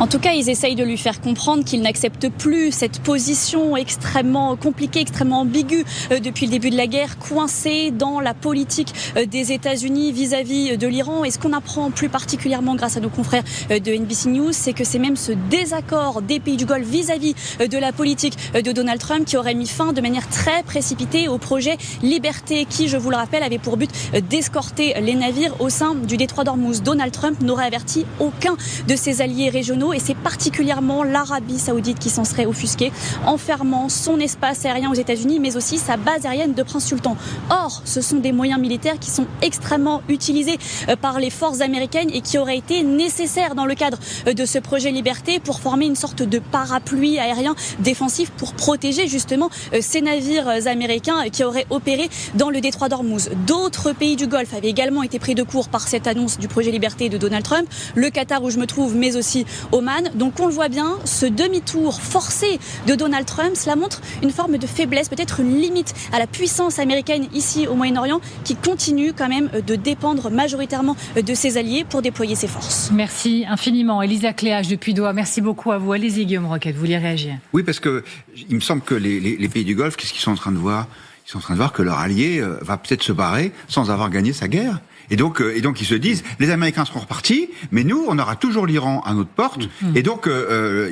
En tout cas, ils essayent de lui faire comprendre qu'ils n'acceptent plus cette position extrêmement compliquée, extrêmement ambiguë depuis le début de la guerre, coincée dans la politique des États-Unis vis-à-vis de l'Iran. Et ce qu'on apprend plus particulièrement grâce à nos confrères de NBC News, c'est que c'est même ce désaccord des pays du Golfe vis-à-vis de la politique de Donald Trump qui aurait mis fin de manière très précipitée au projet Liberté qui, je vous le rappelle, avait pour but d'escorter les navires au sein du détroit d'Ormuz. Donald Trump n'aurait averti aucun de ses alliés régionaux et c'est particulièrement l'Arabie Saoudite qui s'en serait offusquée en fermant son espace aérien aux États-Unis mais aussi sa base aérienne de Prince Sultan. Or, ce sont des moyens militaires qui sont extrêmement utilisés par les forces américaines et qui auraient été nécessaires dans le cadre de ce projet Liberté pour former une sorte de parapluie aérien défensif pour protéger justement ces navires américains qui auraient opéré dans le détroit d'Ormuz. D'autres pays du Golfe avaient également été pris de court par cette annonce du projet Liberté de Donald Trump, le Qatar où je me trouve mais aussi Oman. Donc on le voit bien, ce demi-tour forcé de Donald Trump, cela montre une forme de faiblesse, peut-être une limite à la puissance américaine ici au Moyen-Orient qui continue quand même de dépendre majoritairement de ses alliés pour déployer ses forces. Merci infiniment. Elisa Cléache depuis Doha, merci beaucoup à vous. Allez-y Guillaume Roquette, vous vouliez réagir? Oui, parce que il me semble que les pays du Golfe, qu'est-ce qu'ils sont en train de voir? Ils sont en train de voir que leur allié va peut-être se barrer sans avoir gagné sa guerre. Et donc ils se disent, les Américains seront repartis, mais nous, on aura toujours l'Iran à notre porte. Et donc,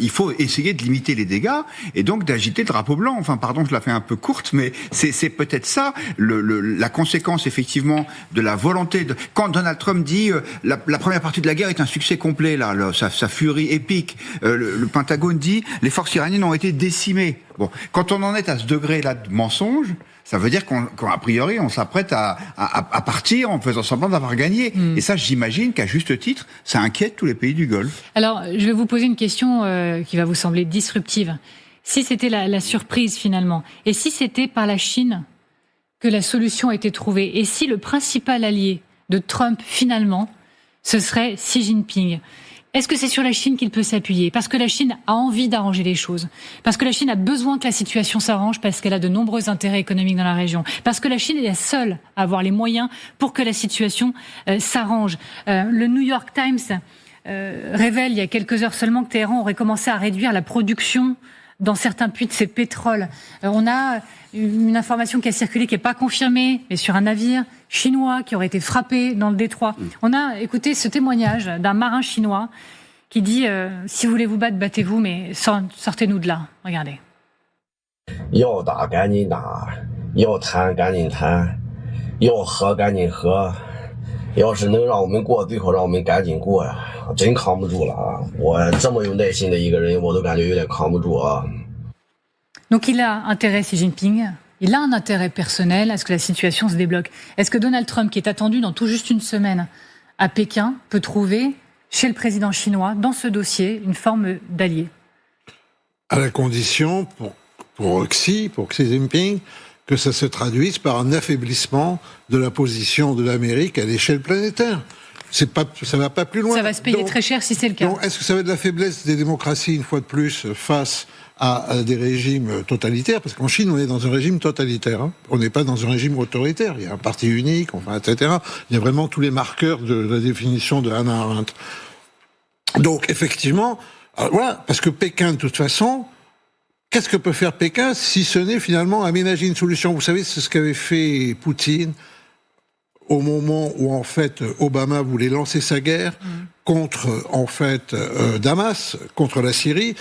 il faut essayer de limiter les dégâts et donc d'agiter le drapeau blanc. Enfin, pardon, je la fais un peu courte, mais c'est peut-être ça la conséquence effectivement de la volonté de. Quand Donald Trump dit la première partie de la guerre est un succès complet, sa furie épique. Le Pentagone dit les forces iraniennes ont été décimées. Bon, quand on en est à ce degré-là de mensonge, ça veut dire qu'a priori, on s'apprête à partir en faisant semblant d'avoir gagné. Et ça, j'imagine qu'à juste titre, ça inquiète tous les pays du Golfe. Alors, je vais vous poser une question qui va vous sembler disruptive. Si c'était la surprise finalement, et si c'était par la Chine que la solution a été trouvée et si le principal allié de Trump, finalement, ce serait Xi Jinping. Est-ce que c'est sur la Chine qu'il peut s'appuyer? Parce que la Chine a envie d'arranger les choses. Parce que la Chine a besoin que la situation s'arrange parce qu'elle a de nombreux intérêts économiques dans la région. Parce que la Chine est la seule à avoir les moyens pour que la situation s'arrange. Le New York Times révèle il y a quelques heures seulement que Téhéran aurait commencé à réduire la production dans certains puits de ses pétroles. On a une information qui a circulé, qui n'est pas confirmée, mais sur un navire chinois qui aurait été frappé dans le détroit. On a écouté ce témoignage d'un marin chinois qui dit si vous voulez vous battre, battez-vous, mais sortez-nous de là. Regardez. 要打赶紧打，要谈赶紧谈，要和赶紧和。要是能让我们过，最好让我们赶紧过呀！真扛不住了啊！我这么有耐心的一个人，我都感觉有点扛不住啊。 Donc il a intérêt, Xi Jinping, il a un intérêt personnel à ce que la situation se débloque. Est-ce que Donald Trump, qui est attendu dans tout juste une semaine à Pékin, peut trouver chez le président chinois, dans ce dossier, une forme d'allié? À la condition, pour Xi Jinping, que ça se traduise par un affaiblissement de la position de l'Amérique à l'échelle planétaire. Ça va pas plus loin. Ça va se payer très cher si c'est le cas. Donc, est-ce que ça va être de la faiblesse des démocraties, une fois de plus, face à des régimes totalitaires? Parce qu'en Chine, on est dans un régime totalitaire. Hein. On n'est pas dans un régime autoritaire. Il y a un parti unique, enfin, etc. Il y a vraiment tous les marqueurs de la définition de Hannah Arendt. Donc, effectivement, voilà, parce que Pékin, de toute façon... Qu'est-ce que peut faire Pékin si ce n'est finalement aménager une solution? Vous savez, c'est ce qu'avait fait Poutine au moment où, en fait, Obama voulait lancer sa guerre contre, en fait, Damas, contre la Syrie,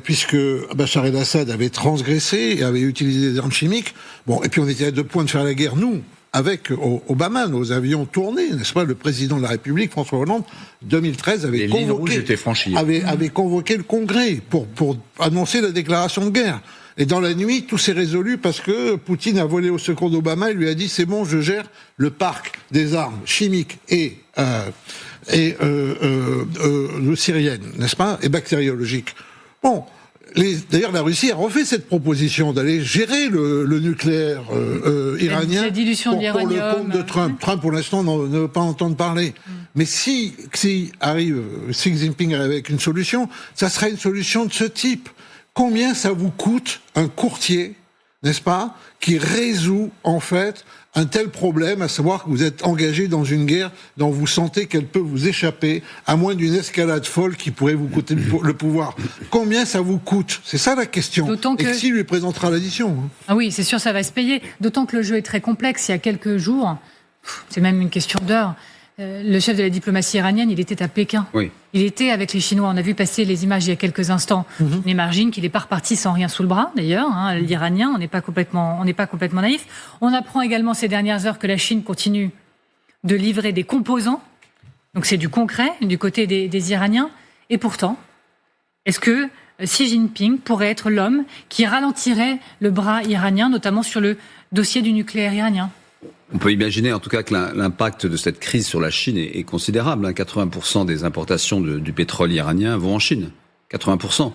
puisque Bachar el-Assad avait transgressé et avait utilisé des armes chimiques. Bon, et puis on était à 2 points de faire la guerre, nous, avec Obama, nos avions tournés, n'est-ce pas? Le président de la République, François Hollande, 2013, avait convoqué le Congrès pour annoncer la déclaration de guerre. Et dans la nuit, tout s'est résolu parce que Poutine a volé au secours d'Obama et lui a dit c'est bon, je gère le parc des armes chimiques et syriennes, n'est-ce pas? Et bactériologiques. Bon. D'ailleurs, la Russie a refait cette proposition d'aller gérer le nucléaire iranien la dilution de l'uranium. Pour le compte de Trump. Trump, pour l'instant, ne veut pas entendre parler. Mais si Xi Jinping arrive avec une solution, ça sera une solution de ce type. Combien ça vous coûte un courtier, n'est-ce pas, qui résout, en fait, un tel problème, à savoir que vous êtes engagé dans une guerre dont vous sentez qu'elle peut vous échapper, à moins d'une escalade folle qui pourrait vous coûter le pouvoir. Combien ça vous coûte? C'est ça la question. D'autant que... Et Xi lui présentera l'addition. Ah oui, c'est sûr, ça va se payer. D'autant que le jeu est très complexe. Il y a quelques jours, c'est même une question d'heure, le chef de la diplomatie iranienne, il était à Pékin. Oui. Il était avec les Chinois. On a vu passer les images il y a quelques instants. On imagine qu'il n'est pas reparti sans rien sous le bras, d'ailleurs. Hein, l'Iranien, on n'est pas complètement naïf. On apprend également ces dernières heures que la Chine continue de livrer des composants. Donc c'est du concret du côté des Iraniens. Et pourtant, est-ce que Xi Jinping pourrait être l'homme qui ralentirait le bras iranien, notamment sur le dossier du nucléaire iranien? On peut imaginer en tout cas que l'impact de cette crise sur la Chine est considérable. 80% des importations du pétrole iranien vont en Chine. 80%.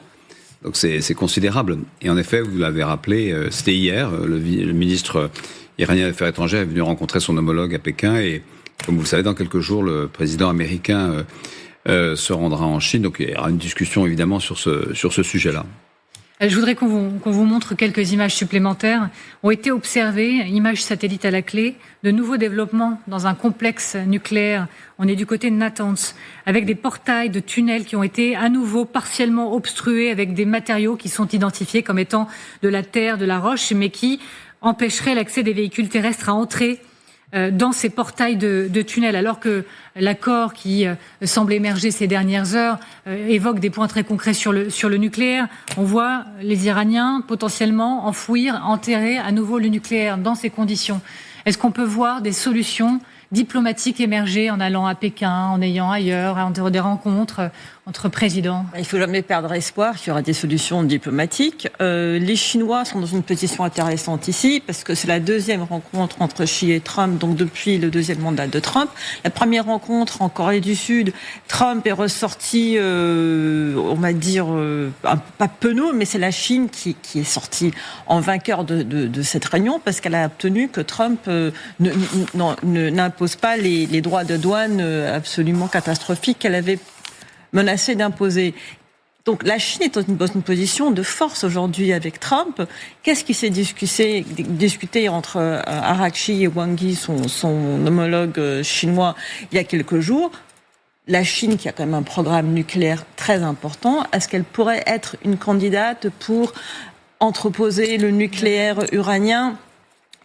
Donc c'est considérable. Et en effet, vous l'avez rappelé, c'était hier, le ministre iranien des Affaires étrangères est venu rencontrer son homologue à Pékin. Et comme vous le savez, dans quelques jours, le président américain se rendra en Chine. Donc il y aura une discussion évidemment sur ce sujet-là. Je voudrais qu'on vous montre quelques images supplémentaires. Ont été observées, images satellites à la clé, de nouveaux développements dans un complexe nucléaire. On est du côté de Natanz, avec des portails de tunnels qui ont été à nouveau partiellement obstrués avec des matériaux qui sont identifiés comme étant de la terre, de la roche, mais qui empêcheraient l'accès des véhicules terrestres à entrer dans ces portails de tunnels, alors que l'accord qui semble émerger ces dernières heures évoque des points très concrets sur le nucléaire. On voit les Iraniens potentiellement enfouir, enterrer à nouveau le nucléaire dans ces conditions. Est-ce qu'on peut voir des solutions diplomatiques émerger en allant à Pékin, en ayant ailleurs, en des rencontres? entre présidents? Il ne faut jamais perdre espoir qu'il y aura des solutions diplomatiques. Les Chinois sont dans une position intéressante ici, parce que c'est la deuxième rencontre entre Xi et Trump, donc depuis le deuxième mandat de Trump. La première rencontre en Corée du Sud, Trump est ressorti, on va dire, pas penaud, mais c'est la Chine qui est sortie en vainqueur de cette réunion, parce qu'elle a obtenu que Trump n'impose pas les droits de douane absolument catastrophiques qu'elle avait menacé d'imposer. Donc la Chine est dans une position de force aujourd'hui avec Trump. Qu'est-ce qui s'est discuté entre Araghchi et Wang Yi, son homologue chinois, il y a quelques jours? La Chine, qui a quand même un programme nucléaire très important, est-ce qu'elle pourrait être une candidate pour entreposer le nucléaire uranien?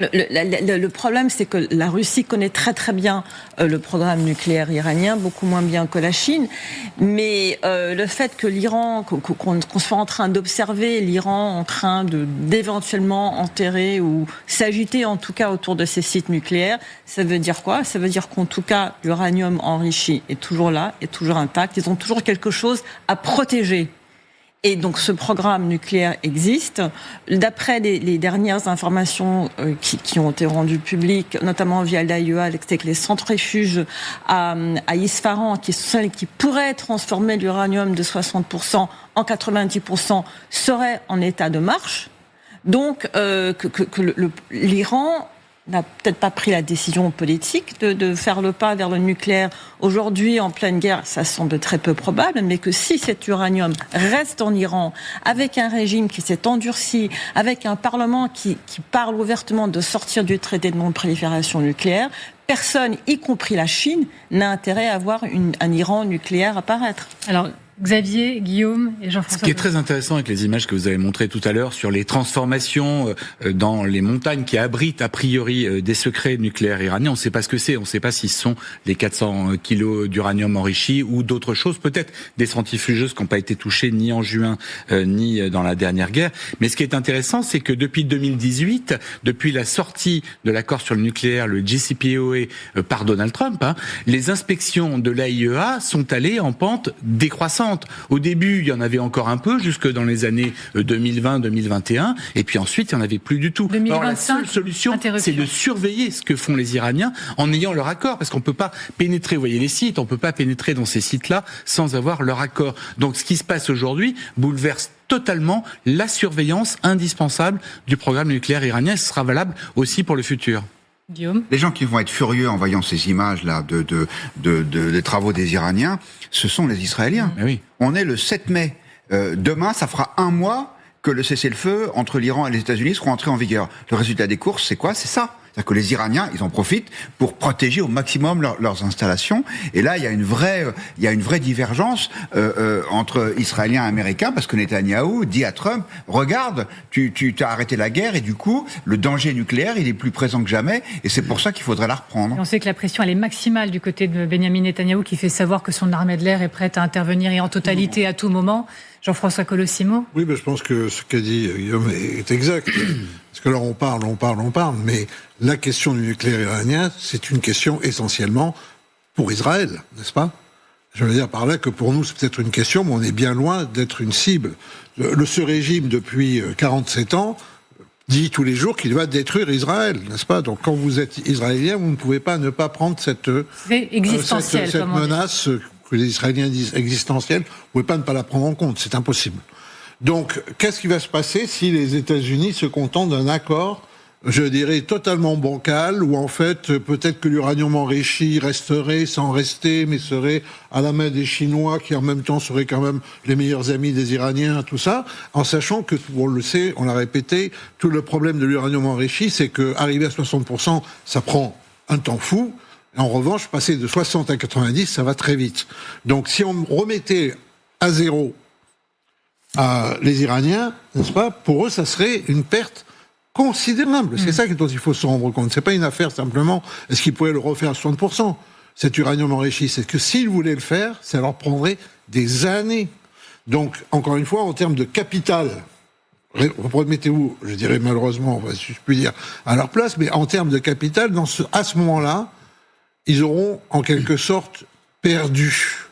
Le problème, c'est que la Russie connaît très très bien le programme nucléaire iranien, beaucoup moins bien que la Chine. Mais le fait que l'Iran, qu'on soit en train d'observer l'Iran en train d'éventuellement enterrer ou s'agiter en tout cas autour de ces sites nucléaires, ça veut dire quoi? Ça veut dire qu'en tout cas, l'uranium enrichi est toujours là, est toujours intact. Ils ont toujours quelque chose à protéger. Et donc ce programme nucléaire existe. D'après les dernières informations qui ont été rendues publiques, notamment via l'AIEA, c'est que les centrifuges à Isfahan, qui sont celles qui pourraient transformer l'uranium de 60% en 90%, seraient en état de marche. Donc l'Iran n'a peut-être pas pris la décision politique de faire le pas vers le nucléaire. Aujourd'hui, en pleine guerre, ça semble très peu probable, mais que si cet uranium reste en Iran, avec un régime qui s'est endurci, avec un parlement qui parle ouvertement de sortir du traité de non-prolifération nucléaire, personne, y compris la Chine, n'a intérêt à voir un Iran nucléaire apparaître. Alors, Xavier, Guillaume et Jean-François. Ce qui est très intéressant avec les images que vous avez montrées tout à l'heure sur les transformations dans les montagnes qui abritent a priori des secrets nucléaires iraniens, on ne sait pas ce que c'est, on ne sait pas si ce sont les 400 kilos d'uranium enrichi ou d'autres choses, peut-être des centrifugeuses qui n'ont pas été touchées ni en juin ni dans la dernière guerre. Mais ce qui est intéressant, c'est que depuis 2018, depuis la sortie de l'accord sur le nucléaire, le JCPOA par Donald Trump, les inspections de l'AIEA sont allées en pente décroissante. Au début, il y en avait encore un peu, jusque dans les années 2020-2021, et puis ensuite, il n'y en avait plus du tout. 2025, alors, la seule solution, c'est de surveiller ce que font les Iraniens en ayant leur accord, parce qu'on ne peut pas pénétrer, vous voyez les sites, on ne peut pas pénétrer dans ces sites-là sans avoir leur accord. Donc ce qui se passe aujourd'hui bouleverse totalement la surveillance indispensable du programme nucléaire iranien, et ce sera valable aussi pour le futur. Guillaume. Les gens qui vont être furieux en voyant ces images-là des travaux des Iraniens, ce sont les Israéliens. Mais oui. On est le 7 mai. Demain, ça fera un mois que le cessez-le-feu entre l'Iran et les États-Unis sera entré en vigueur. Le résultat des courses, c'est quoi? C'est ça. C'est-à-dire que les Iraniens, ils en profitent pour protéger au maximum leurs installations. Et là, il y a une vraie divergence entre Israéliens et Américains, parce que Netanyahou dit à Trump, regarde, tu as arrêté la guerre, et du coup, le danger nucléaire, il est plus présent que jamais, et c'est pour ça qu'il faudrait la reprendre. Et on sait que la pression, elle est maximale du côté de Benyamin Netanyahou, qui fait savoir que son armée de l'air est prête à intervenir et en totalité à tout moment. Jean-François Colossimo. Oui, mais je pense que ce qu'a dit Guillaume est exact. Parce que là, on parle, mais la question du nucléaire iranien, c'est une question essentiellement pour Israël, n'est-ce pas? Je veux dire par là que pour nous, c'est peut-être une question, mais on est bien loin d'être une cible. Ce régime, depuis 47 ans, dit tous les jours qu'il va détruire Israël, n'est-ce pas? Donc quand vous êtes israélien, vous ne pouvez pas ne pas prendre cette menace que les Israéliens disent existentielle, vous ne pouvez pas ne pas la prendre en compte, c'est impossible. Donc, qu'est-ce qui va se passer si les États-Unis se contentent d'un accord, je dirais, totalement bancal, où en fait, peut-être que l'uranium enrichi resterait sans rester, mais serait à la main des Chinois, qui en même temps seraient quand même les meilleurs amis des Iraniens, tout ça, en sachant que, on le sait, on l'a répété, tout le problème de l'uranium enrichi, c'est que arriver à 60%, ça prend un temps fou. En revanche, passer de 60 à 90, ça va très vite. Donc, si on remettait à zéro les Iraniens, n'est-ce pas, pour eux, ça serait une perte considérable. C'est ça dont il faut se rendre compte. C'est pas une affaire simplement, est-ce qu'ils pourraient le refaire à 60%, cet uranium enrichi? C'est que s'ils voulaient le faire, ça leur prendrait des années. Donc, encore une fois, en termes de capital, remettez-vous, je dirais malheureusement, si je puis dire, à leur place, mais en termes de capital, à ce moment-là, ils auront en quelque sorte perdu.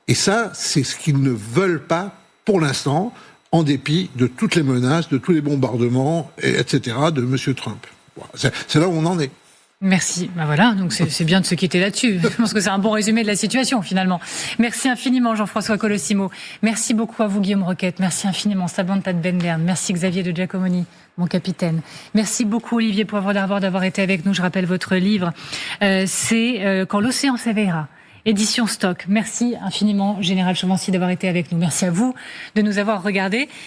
Et ça, c'est ce qu'ils ne veulent pas pour l'instant, en dépit de toutes les menaces, de tous les bombardements, etc. de M. Trump. C'est là où on en est. Merci. Ben voilà, donc c'est bien de se quitter là-dessus. Je pense que c'est un bon résumé de la situation, finalement. Merci infiniment, Jean-François Colossimo. Merci beaucoup à vous, Guillaume Roquette. Merci infiniment, Samantha de Bendern. Merci, Xavier de Giacomoni, mon capitaine. Merci beaucoup, Olivier Poivre d'Arvor, d'avoir été avec nous. Je rappelle votre livre. C'est Quand l'océan s'éveillera. Édition Stock. Merci infiniment, Général Chauvency, d'avoir été avec nous. Merci à vous de nous avoir regardés.